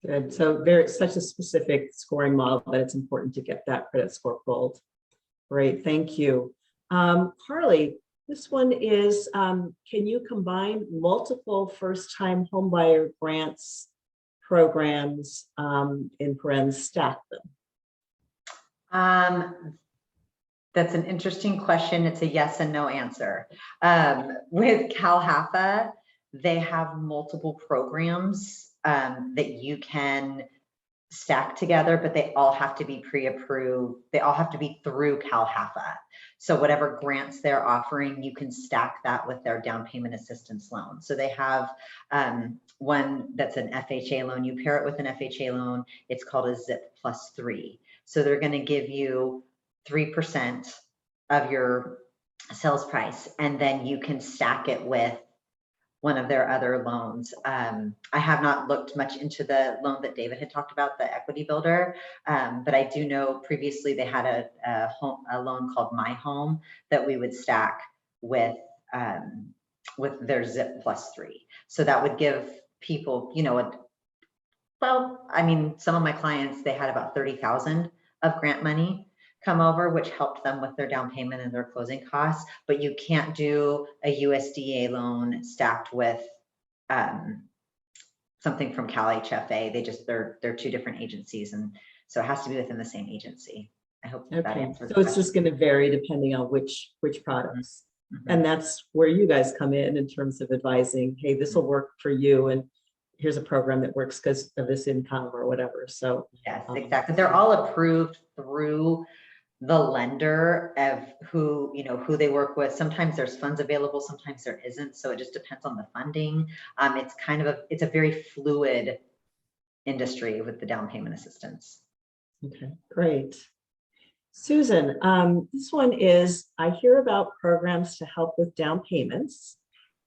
Good. So such a specific scoring model that it's important to get that credit score pulled. Great, thank you. Carly, this one is, can you combine multiple first-time homebuyer grants programs in parens stack them? That's an interesting question. It's a yes and no answer. With CalHFA, they have multiple programs that you can stack together, but they all have to be pre-approved. They all have to be through CalHFA. So whatever grants they're offering, you can stack that with their down payment assistance loan. So they have one that's an FHA loan. You pair it with an FHA loan. It's called a ZIP +3. So they're going to give you 3% of your sales price, and then you can stack it with one of their other loans. I have not looked much into the loan that David had talked about, the equity builder, but I do know previously they had a loan called My Home that we would stack with their ZIP +3. So that would give people, some of my clients, they had about 30,000 of grant money come over, which helped them with their down payment and their closing costs. But you can't do a USDA loan stacked with something from CalHFA. They're two different agencies, and so it has to be within the same agency. I hope that answers. So it's just going to vary depending on which products, and that's where you guys come in terms of advising. Hey, this will work for you, and here's a program that works because of this income or whatever. So yes, exactly. They're all approved through the lender of who they work with. Sometimes there's funds available, sometimes there isn't. So it just depends on the funding. It's a very fluid industry with the down payment assistance. okay, great. Susan, this one is, I hear about programs to help with down payments.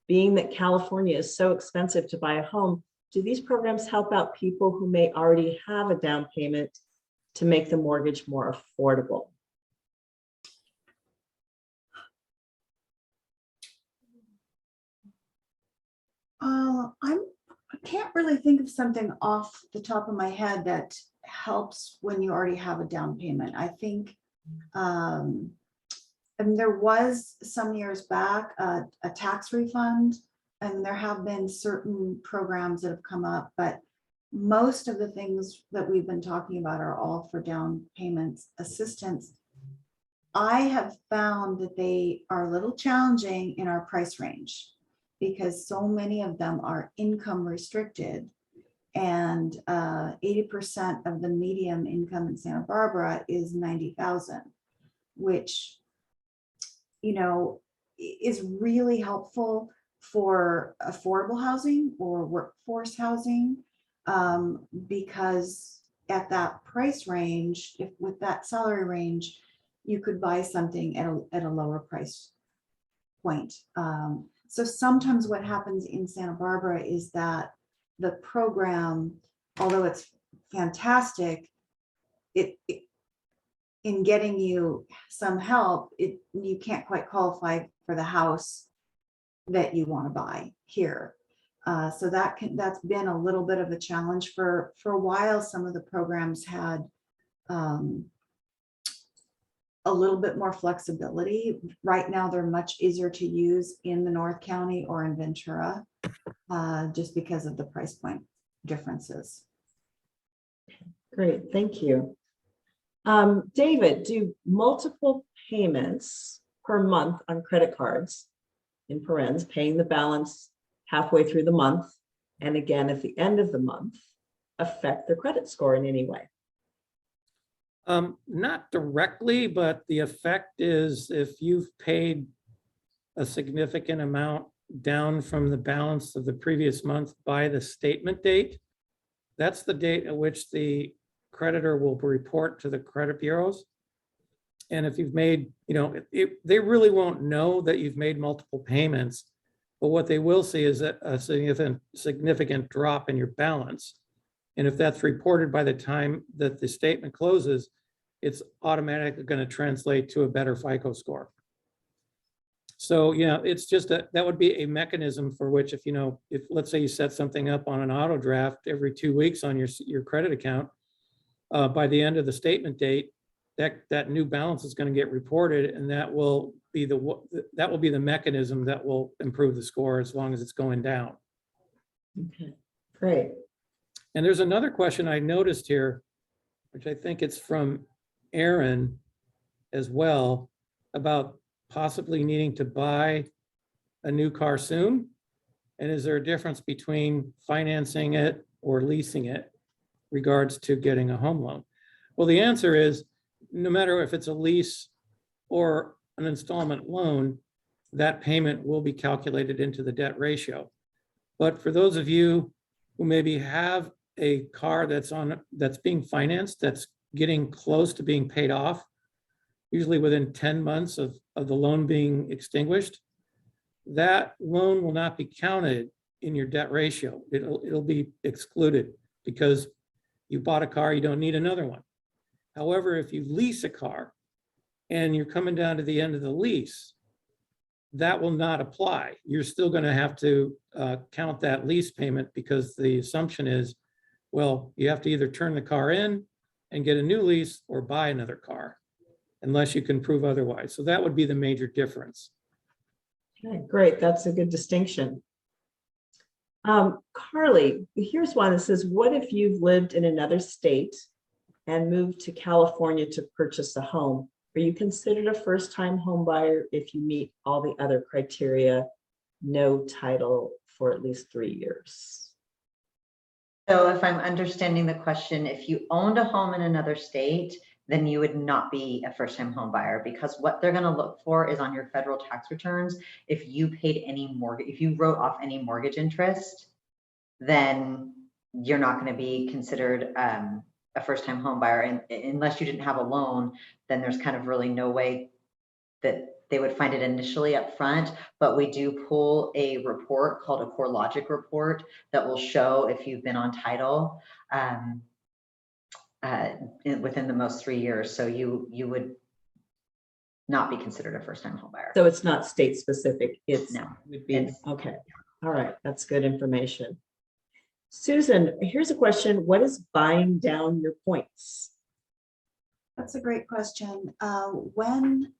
Being that California is so expensive to buy a home, do these programs help out people who may already have a down payment to make the mortgage more affordable? I can't really think of something off the top of my head that helps when you already have a down payment. I think, and there was some years back a tax refund, and there have been certain programs that have come up, but most of the things that we've been talking about are all for down payments assistance. I have found that they are a little challenging in our price range, because so many of them are income restricted, and 80% of the median income in Santa Barbara is 90,000, which is really helpful for affordable housing or workforce housing, because at that price range, with that salary range, you could buy something at a lower price point. So sometimes what happens in Santa Barbara is that the program, although it's fantastic, in getting you some help, you can't quite qualify for the house that you want to buy here. So that's been a little bit of a challenge for a while. Some of the programs had a little bit more flexibility. Right now, they're much easier to use in the North County or in Ventura, just because of the price point differences. Great, thank you. David, do multiple payments per month on credit cards, in parens, paying the balance halfway through the month and again at the end of the month, affect the credit score in any way? Not directly, but the effect is if you've paid a significant amount down from the balance of the previous month by the statement date, that's the date at which the creditor will report to the credit bureaus. And if you've made, they really won't know that you've made multiple payments, but what they will see is a significant drop in your balance. And if that's reported by the time that the statement closes, it's automatically going to translate to a better FICO score. So, it's just that would be a mechanism for which if let's say you set something up on an auto draft every 2 weeks on your credit account, by the end of the statement date, that new balance is going to get reported, and that will be the mechanism that will improve the score as long as it's going down. Okay, great. And there's another question I noticed here, which I think it's from Aaron as well, about possibly needing to buy a new car soon. And is there a difference between financing it or leasing it regards to getting a home loan? Well, the answer is no matter if it's a lease or an installment loan, that payment will be calculated into the debt ratio. But for those of you who maybe have a car that's being financed, that's getting close to being paid off, usually within 10 months of the loan being extinguished, that loan will not be counted in your debt ratio. It'll be excluded because you bought a car, you don't need another one. However, if you lease a car and you're coming down to the end of the lease, that will not apply. You're still going to have to count that lease payment because the assumption is, well, you have to either turn the car in and get a new lease or buy another car, unless you can prove otherwise. So that would be the major difference. Okay, great. That's a good distinction. Carly, here's one that says, what if you've lived in another state and moved to California to purchase a home? Are you considered a first-time home buyer if you meet all the other criteria, no title for at least 3 years? So if I'm understanding the question, if you owned a home in another state, then you would not be a first-time home buyer, because what they're going to look for is on your federal tax returns. If you paid any mortgage, if you wrote off any mortgage interest, then you're not going to be considered a first-time home buyer. And unless you didn't have a loan, then there's kind of really no way that they would find it initially up front. But we do pull a report called a CoreLogic report that will show if you've been on title within the most 3 years. So you would not be considered a first-time home buyer. So it's not state specific. It's No, would be okay. All right, that's good information. Susan, here's a question. What is buying down your points? That's a great question. When,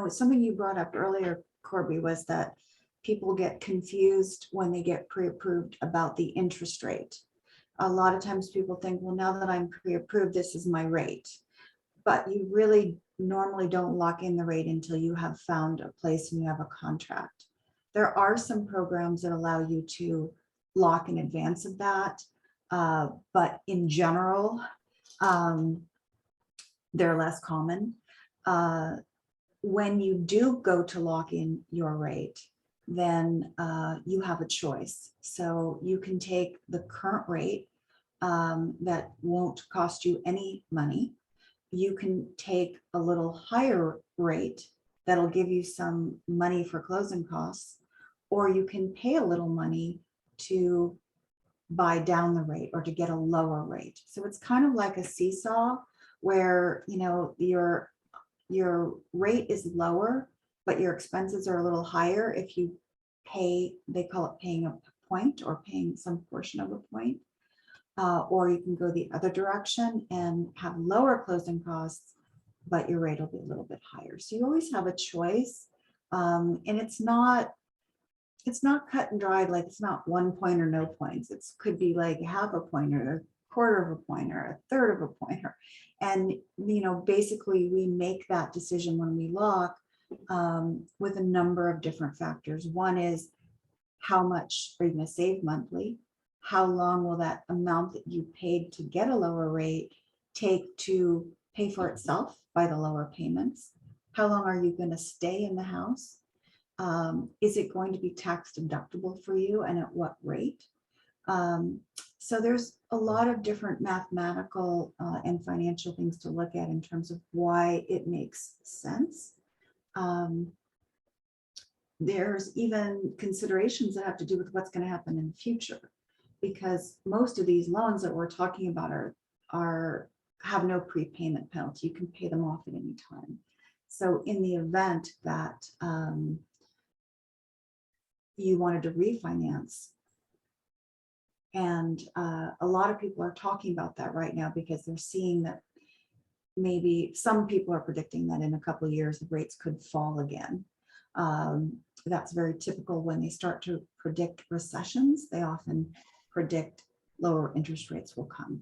something you brought up earlier, Corby, was that people get confused when they get pre-approved about the interest rate. A lot of times people think, well, now that I'm pre-approved, this is my rate. But you really normally don't lock in the rate until you have found a place and you have a contract. There are some programs that allow you to lock in advance of that. But in general, they're less common. When you do go to lock in your rate, then you have a choice. So you can take the current rate that won't cost you any money. You can take a little higher rate that'll give you some money for closing costs, or you can pay a little money to buy down the rate or to get a lower rate. So it's kind of like a seesaw where, you know, your rate is lower, but your expenses are a little higher if you pay, they call it paying a point or paying some portion of a point. Or you can go the other direction and have lower closing costs, but your rate will be a little bit higher. So you always have a choice. And it's not cut and dried, like it's not 1 point or no points. It could be like half a point or a quarter of a point or a third of a point. And, you know, basically we make that decision when we lock with a number of different factors. One is how much are you going to save monthly? How long will that amount that you paid to get a lower rate take to pay for itself by the lower payments? How long are you going to stay in the house? Is it going to be tax deductible for you, and at what rate? So there's a lot of different mathematical and financial things to look at in terms of why it makes sense. There's even considerations that have to do with what's going to happen in the future, because most of these loans that we're talking about have no prepayment penalty. You can pay them off at any time. So in the event that you wanted to refinance, and a lot of people are talking about that right now because they're seeing that maybe some people are predicting that in a couple of years the rates could fall again. That's very typical when they start to predict recessions. They often predict lower interest rates will come.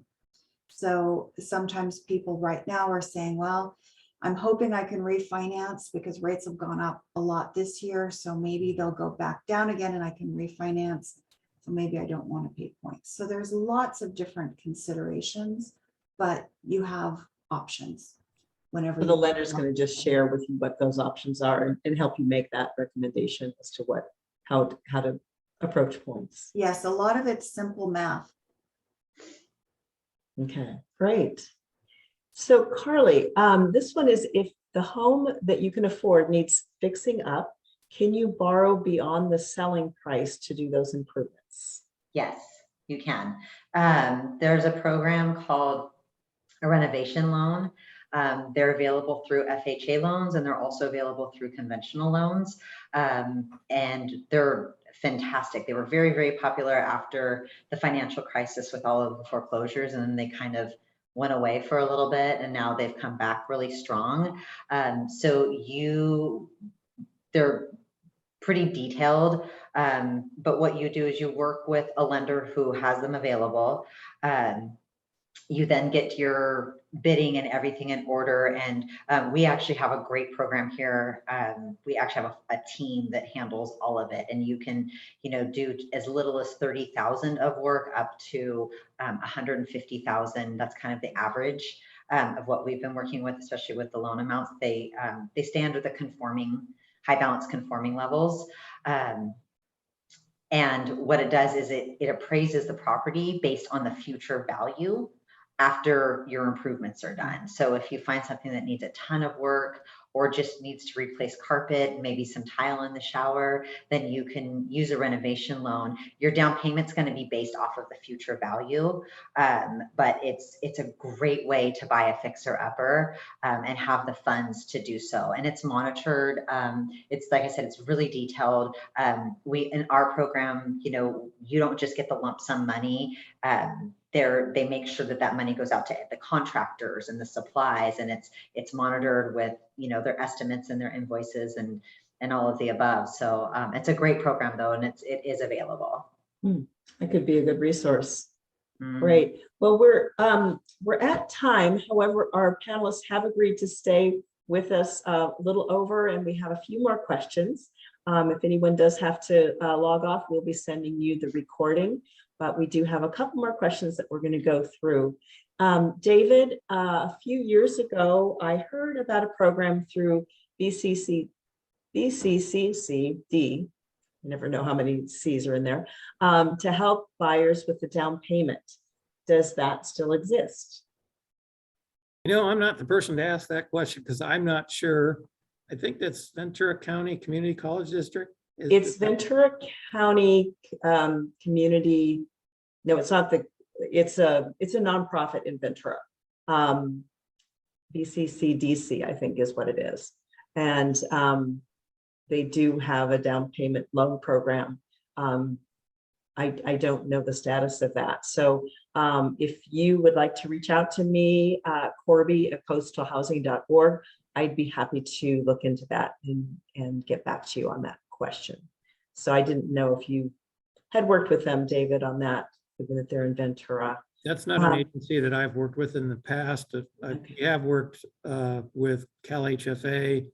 So sometimes people right now are saying, well, I'm hoping I can refinance because rates have gone up a lot this year. So maybe they'll go back down again and I can refinance. So maybe I don't want to pay points. So there's lots of different considerations, but you have options whenever So the lender's going to just share with you what those options are and help you make that recommendation as to how to approach points. Yes, a lot of it's simple math. Okay, great. So Carly, this one is, if the home that you can afford needs fixing up, can you borrow beyond the selling price to do those improvements? Yes, you can. There's a program called a renovation loan. They're available through FHA loans, and they're also available through conventional loans. And they're fantastic. They were very, very popular after the financial crisis with all of the foreclosures, and then they kind of went away for a little bit, and now they've come back really strong. They're pretty detailed, but what you do is you work with a lender who has them available. You then get your bidding and everything in order. And we actually have a great program here. We actually have a team that handles all of it. And you can, do as little as 30,000 of work up to 150,000. That's kind of the average of what we've been working with, especially with the loan amounts. They stay under the high balance conforming levels. And what it does is it appraises the property based on the future value after your improvements are done. So if you find something that needs a ton of work or just needs to replace carpet, maybe some tile in the shower, then you can use a renovation loan. Your down payment's going to be based off of the future value, but it's a great way to buy a fixer-upper and have the funds to do so. And it's monitored. It's, like I said, it's really detailed. In our program, you don't just get the lump sum money. They make sure that money goes out to the contractors and the supplies, and it's monitored with their estimates and their invoices and all of the above. So it's a great program though, and it is available. That could be a good resource. Great. Well, we're at time. However, our panelists have agreed to stay with us a little over, and we have a few more questions. If anyone does have to log off, we'll be sending you the recording. But we do have a couple more questions that we're going to go through. David, a few years ago, I heard about a program through BCCCD. I never know how many C's are in there, to help buyers with the down payment. Does that still exist? I'm not the person to ask that question because I'm not sure. I think that's Ventura County Community College District. It's Ventura County Community No, it's not it's a nonprofit in Ventura. BCCDC, I think is what it is. And they do have a down payment loan program. I don't know the status of that. So if you would like to reach out to me, Corby at coastalhousing.org, I'd be happy to look into that and get back to you on that question. So I didn't know if you had worked with them, David, on that, given that they're in Ventura. That's not an agency that I've worked with in the past. I have worked with Cal HFA,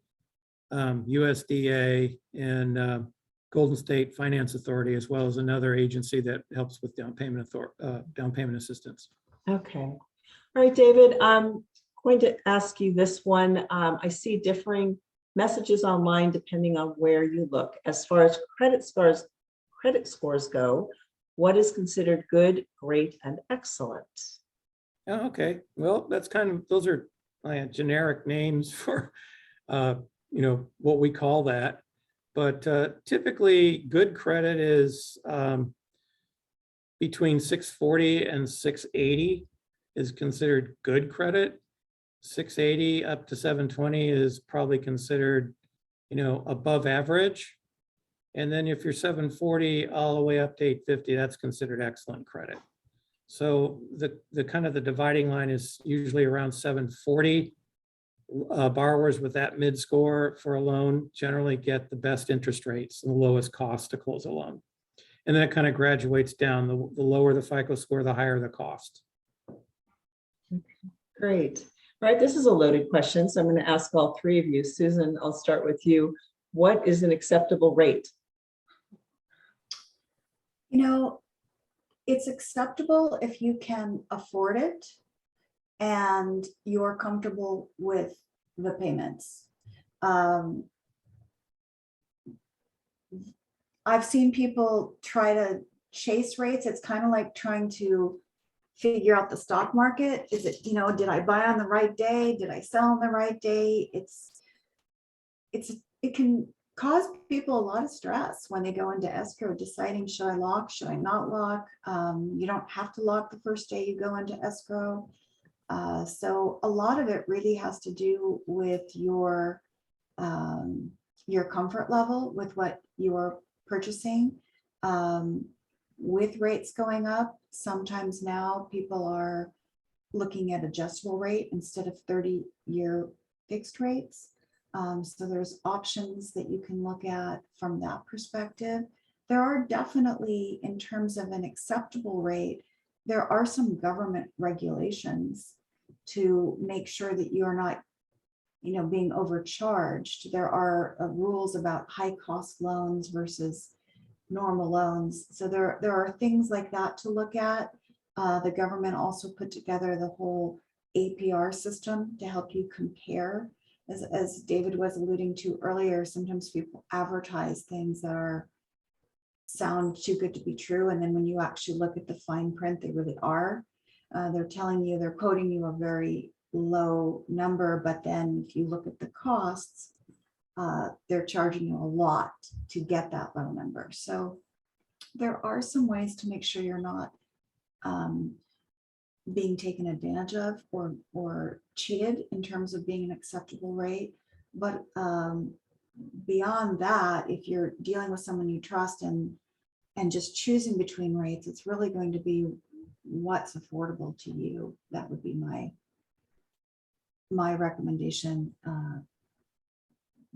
USDA, and Golden State Finance Authority, as well as another agency that helps with down payment assistance. Okay. All right, David, I'm going to ask you this one. I see differing messages online depending on where you look. As far as credit scores go, what is considered good, great, and excellent? Oh, okay, well, that's those are generic names for what we call that. But typically, good credit is between 640 and 680 is considered good credit. 680 up to 720 is probably considered, above average. And then if you're 740 all the way up to 850, that's considered excellent credit. So the kind of the dividing line is usually around 740. Borrowers with that mid score for a loan generally get the best interest rates and the lowest cost to close a loan. And then it kind of graduates down. The lower the FICO score, the higher the cost. Great. All right, this is a loaded question, so I'm going to ask all three of you. Susan, I'll start with you. What is an acceptable rate? It's acceptable if you can afford it and you're comfortable with the payments. I've seen people try to chase rates. It's kind of like trying to figure out the stock market. Is it, did I buy on the right day? Did I sell on the right day? It can cause people a lot of stress when they go into escrow, deciding, should I lock, should I not lock? You don't have to lock the first day you go into escrow. So a lot of it really has to do with your comfort level with what you're purchasing. With rates going up, sometimes now people are looking at adjustable rate instead of 30-year fixed rates. So there's options that you can look at from that perspective. There are definitely, in terms of an acceptable rate, there are some government regulations to make sure that you're not, being overcharged. There are rules about high cost loans versus normal loans. So there are things like that to look at. The government also put together the whole APR system to help you compare. As David was alluding to earlier, sometimes people advertise things that sound too good to be true. And then when you actually look at the fine print, they really are. They're quoting you a very low number, but then if you look at the costs, they're charging you a lot to get that low number. So there are some ways to make sure you're not being taken advantage of or cheated in terms of being an acceptable rate. But beyond that, if you're dealing with someone you trust and just choosing between rates, it's really going to be what's affordable to you. That would be my recommendation.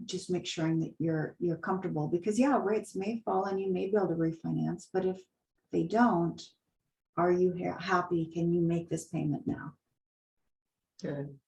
Just make sure that you're comfortable, because rates may fall and you may be able to refinance, but if they don't, are you happy? Can you make this payment now? Good.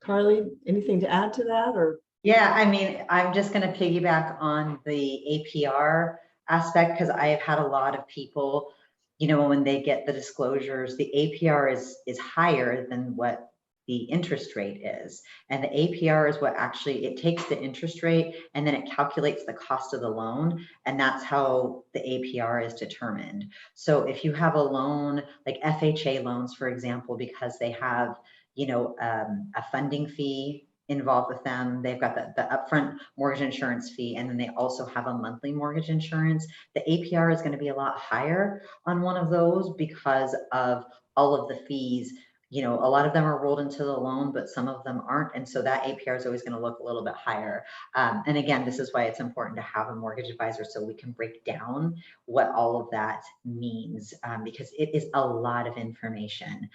Carly, anything to add to that? Or yeah, I mean, I'm just going to piggyback on the APR aspect, because I have had a lot of people, when they get the disclosures, the APR is higher than what the interest rate is. And the APR is what actually, it takes the interest rate and then it calculates the cost of the loan. And that's how the APR is determined. So if you have a loan, like FHA loans, for example, because they have, a funding fee involved with them. They've got the upfront mortgage insurance fee, and then they also have a monthly mortgage insurance. The APR is going to be a lot higher on one of those because of all of the fees. You know, a lot of them are rolled into the loan, but some of them aren't. And so that APR is always going to look a little bit higher. And again, this is why it's important to have a mortgage advisor so we can break down what all of that means, because it is a lot of information.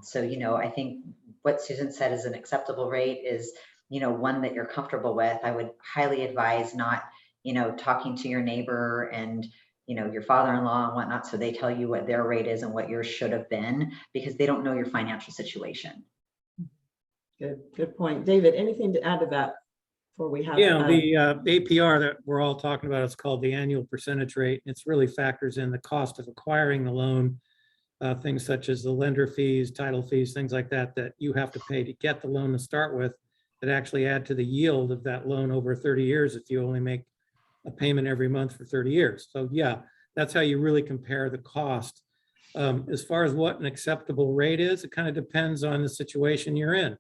So, you know, I think what Susan said is an acceptable rate is, you know, one that you're comfortable with. I would highly advise not, you know, talking to your neighbor and, you know, your father-in-law and whatnot, so they tell you what their rate is and what yours should have been, because they don't know your financial situation. Good point. David, anything to add to that before we have? Yeah, the APR that we're all talking about is called the annual percentage rate. It's really factors in the cost of acquiring the loan, things such as the lender fees, title fees, things like that, that you have to pay to get the loan to start with, that actually add to the yield of that loan over 30 years if you only make a payment every month for 30 years. So yeah, that's how you really compare the cost. As far as what an acceptable rate is, it kind of depends on the situation you're in.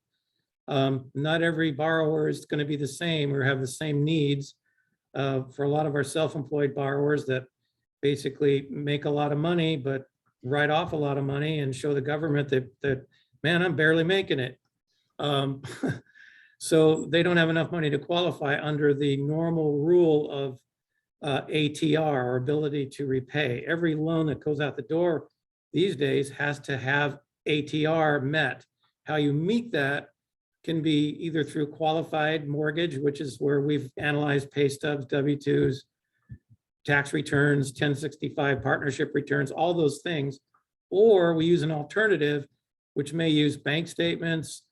Not every borrower is going to be the same or have the same needs. For a lot of our self-employed borrowers that basically make a lot of money, but write off a lot of money and show the government that man, I'm barely making it. So they don't have enough money to qualify under the normal rule of ATR, or ability to repay. Every loan that goes out the door these days has to have ATR met. How you meet that can be either through qualified mortgage, which is where we've analyzed pay stubs, W-2s, tax returns, 1065 partnership returns, all those things. Or we use an alternative, which may use bank statements,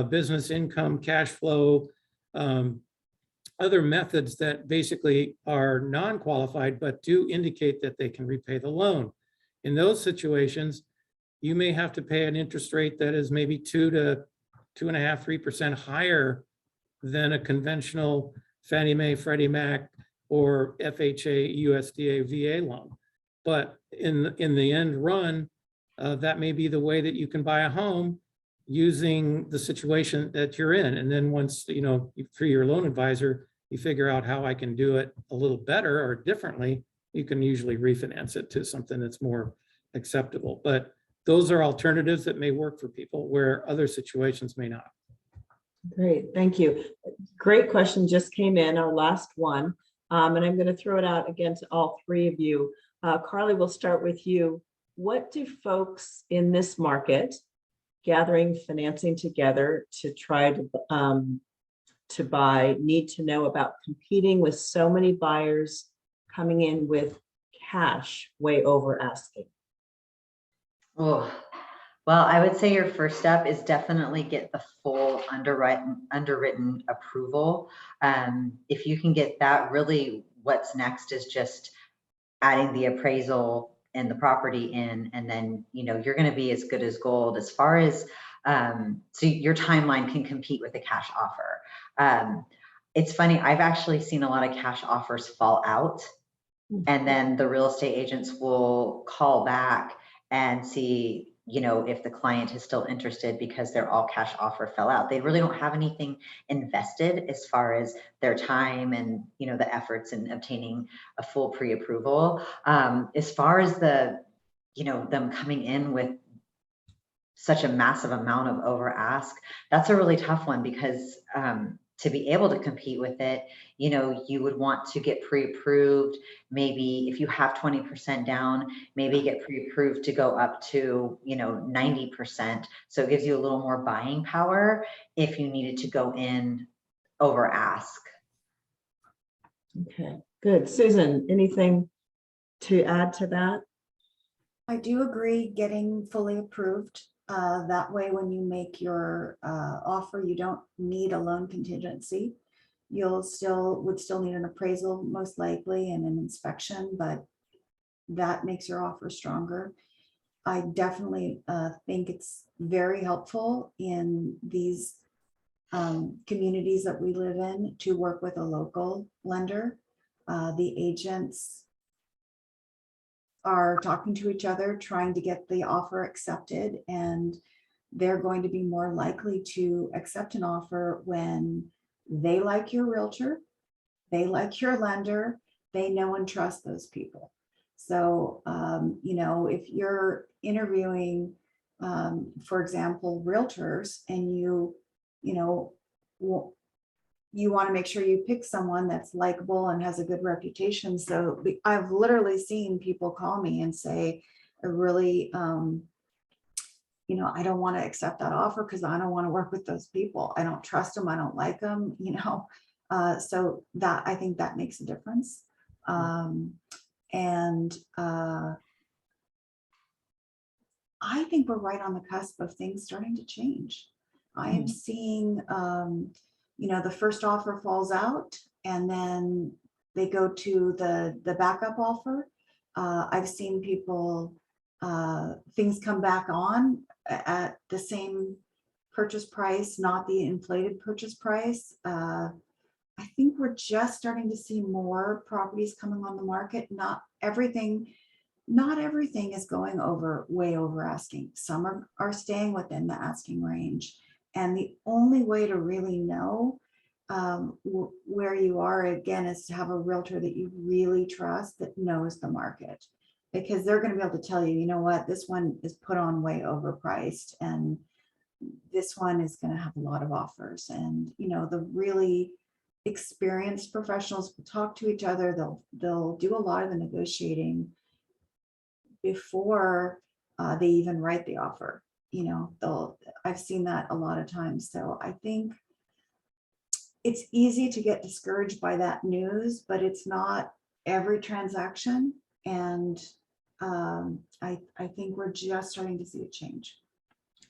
business income, cash flow, other methods that basically are non-qualified, but do indicate that they can repay the loan. In those situations, you may have to pay an interest rate that is maybe 2 to 2.5%, 3% higher than a conventional Fannie Mae, Freddie Mac, or FHA, USDA, VA loan. But in the end run, that may be the way that you can buy a home using the situation that you're in. And then once, you know, through your loan advisor, you figure out how I can do it a little better or differently, you can usually refinance it to something that's more acceptable. But those are alternatives that may work for people where other situations may not. Great, thank you. Great question just came in, our last one. And I'm going to throw it out again to all three of you. Carly, we'll start with you. What do folks in this market gathering financing together to try to buy need to know about competing with so many buyers coming in with cash way over asking? Oh, well, I would say your first step is definitely get the full underwritten approval. If you can get that, really what's next is just adding the appraisal and the property in, and then, you know, you're going to be as good as gold as far as, so your timeline can compete with a cash offer. It's funny, I've actually seen a lot of cash offers fall out, and then the real estate agents will call back and see, you know, if the client is still interested because their all cash offer fell out. They really don't have anything invested as far as their time and, you know, the efforts in obtaining a full pre-approval. As far as the, you know, them coming in with such a massive amount of over ask, that's a really tough one because to be able to compete with it, you know, you would want to get pre-approved. Maybe if you have 20% down, maybe get pre-approved to go up to, you know, 90%. So it gives you a little more buying power if you needed to go in over ask. Okay, good. Susan, anything to add to that? I do agree getting fully approved. That way, when you make your offer, you don't need a loan contingency. You'll would still need an appraisal most likely and an inspection, but that makes your offer stronger. I definitely think it's very helpful in these communities that we live in to work with a local lender. The agents are talking to each other, trying to get the offer accepted, and they're going to be more likely to accept an offer when they like your realtor, they like your lender, they know and trust those people. So, you know, if you're interviewing, for example, realtors, and you know, you want to make sure you pick someone that's likable and has a good reputation. So I've literally seen people call me and say, I really, you know, I don't want to accept that offer because I don't want to work with those people. I don't trust them. I don't like them, you know. So that, I think that makes a difference. I think we're right on the cusp of things starting to change. I am seeing, you know, the first offer falls out and then they go to the backup offer. I've seen people, things come back on at the same purchase price, not the inflated purchase price. I think we're just starting to see more properties coming on the market. Not everything is going way over asking. Some are staying within the asking range. And the only way to really know where you are, again, is to have a realtor that you really trust, that knows the market, because they're going to be able to tell you, you know what, this one is put on way overpriced, and this one is going to have a lot of offers. And, you know, the really experienced professionals will talk to each other. They'll do a lot of the negotiating before they even write the offer. You know, I've seen that a lot of times. So I think it's easy to get discouraged by that news, but it's not every transaction. And I think we're just starting to see a change.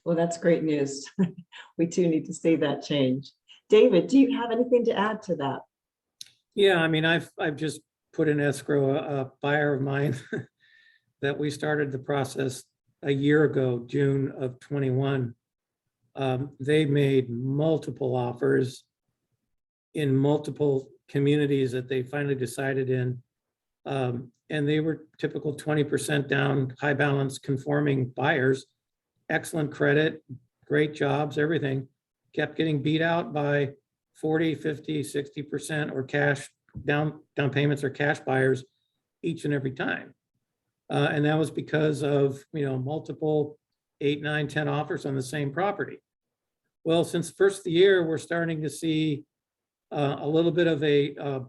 Well, that's great news. We do need to see that change. David, do you have anything to add to that? Yeah, I mean, I've just put in escrow a buyer of mine that we started the process a year ago, June of 21. They made multiple offers in multiple communities that they finally decided in. And they were typical 20% down, high balance conforming buyers, excellent credit, great jobs, everything. Kept getting beat out by 40, 50, 60% or cash down payments or cash buyers each and every time. And that was because of, you know, multiple 8, 9, 10 offers on the same property. Well, since first of the year, we're starting to see a little bit of a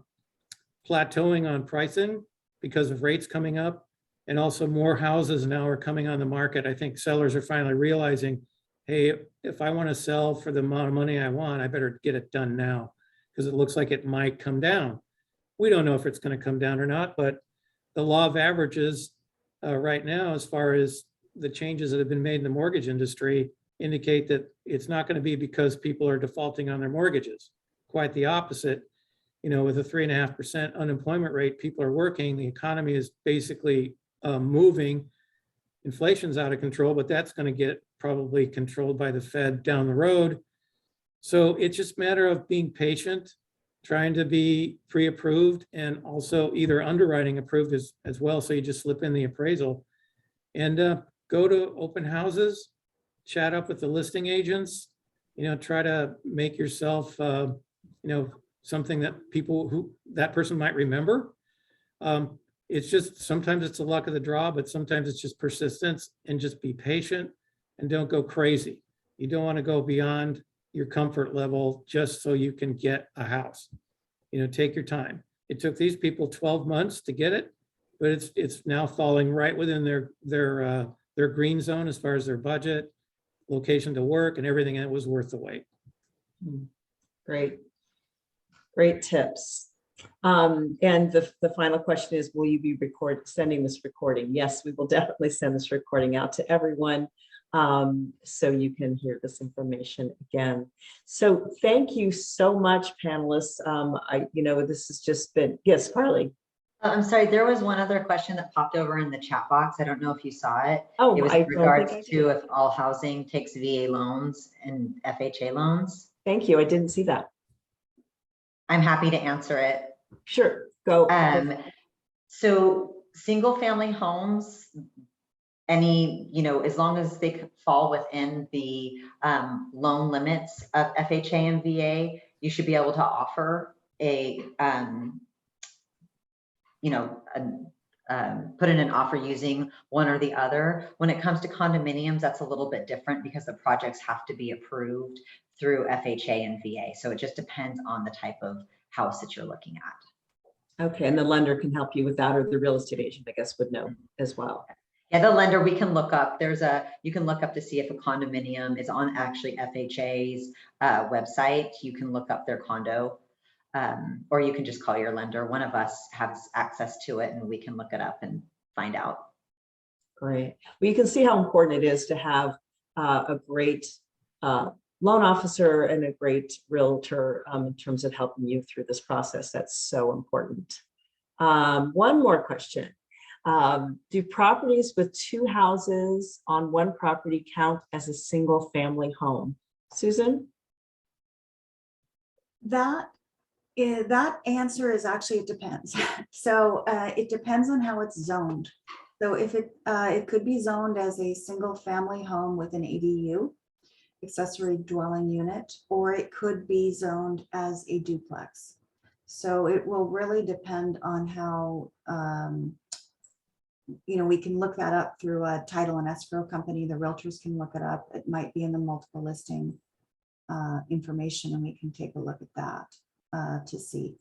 plateauing on pricing because of rates coming up, and also more houses now are coming on the market. I think sellers are finally realizing, hey, if I want to sell for the amount of money I want, I better get it done now, because it looks like it might come down. We don't know if it's going to come down or not, but the law of averages right now, as far as the changes that have been made in the mortgage industry, indicate that it's not going to be because people are defaulting on their mortgages. Quite the opposite. You know, with a 3.5% unemployment rate, people are working, the economy is basically moving. Inflation's out of control, but that's going to get probably controlled by the Fed down the road. So it's just a matter of being patient, trying to be pre-approved, and also either underwriting approved as well. So you just slip in the appraisal and go to open houses, chat up with the listing agents, you know, try to make yourself, you know, something that that person might remember. It's just, sometimes it's the luck of the draw, but sometimes it's just persistence, and just be patient and don't go crazy. You don't want to go beyond your comfort level just so you can get a house. You know, take your time. It took these people 12 months to get it, but it's now falling right within their green zone as far as their budget, location to work, and everything, and it was worth the wait. Great tips. And the final question is, will you be sending this recording? Yes, we will definitely send this recording out to everyone, so you can hear this information again. So thank you so much, panelists. You know, this has just been, yes, Carly. I'm sorry, there was one other question that popped over in the chat box. I don't know if you saw it. Oh, it was I in don't regards think I to did. if all housing takes VA loans and FHA loans. Thank you. I didn't see that. I'm happy to answer it. Sure, go. So single family homes any, as long as they could fall within the loan limits of FHA and VA, you should be able to offer a, put in an offer using one or the other. When it comes to condominiums, that's a little bit different because the projects have to be approved through FHA and VA. So it just depends on the type of house that you're looking at. Okay, and the lender can help you with that, or the real estate agent, I guess, would know as well. Yeah, the lender, we can look up, you can look up to see if a condominium is on actually FHA's website. You can look up their condo, or you can just call your lender. One of us has access to it and we can look it up and find out. Great. Well, you can see how important it is to have a great loan officer and a great realtor in terms of helping you through this process. That's so important. One more question. Do properties with 2 houses on one property count as a single family home? Susan? That answer is actually, it depends. So it depends on how it's zoned. So if it could be zoned as a single family home with an ADU, accessory dwelling unit, or it could be zoned as a duplex. So it will really depend on how, we can look that up through a title and escrow company. The realtors can look it up. It might be in the multiple listing information, and we can take a look at that to see.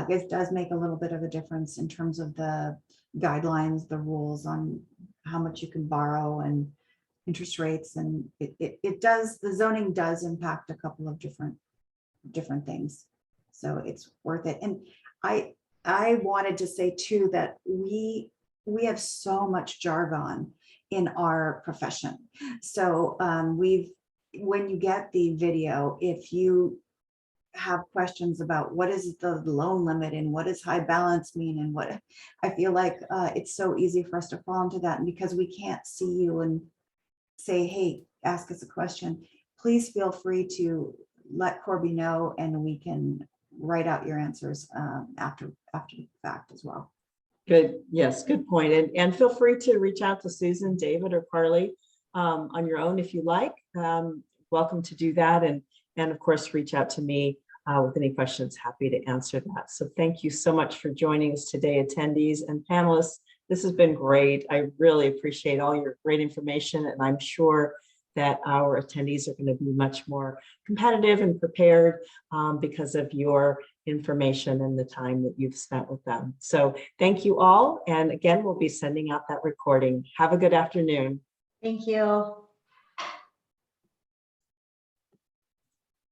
It does make a little bit of a difference in terms of the guidelines, the rules on how much you can borrow and interest rates, and the zoning does impact a couple of different things. So it's worth it. And I wanted to say too that we have so much jargon in our profession. So when you get the video, if you have questions about what is the loan limit and what does high balance mean, and what, I feel like it's so easy for us to fall into that. And because we can't see you and say, hey, ask us a question, please feel free to let Corby know, and we can write out your answers after the fact as well. Good. Yes, good point. And feel free to reach out to Susan, David, or Carly on your own if you like. Welcome to do that. And of course, reach out to me with any questions. Happy to answer that. So thank you so much for joining us today, attendees and panelists. This has been great. I really appreciate all your great information, and I'm sure that our attendees are going to be much more competitive and prepared because of your information and the time that you've spent with them. So thank you all. And again, we'll be sending out that recording. Have a good afternoon. Thank you.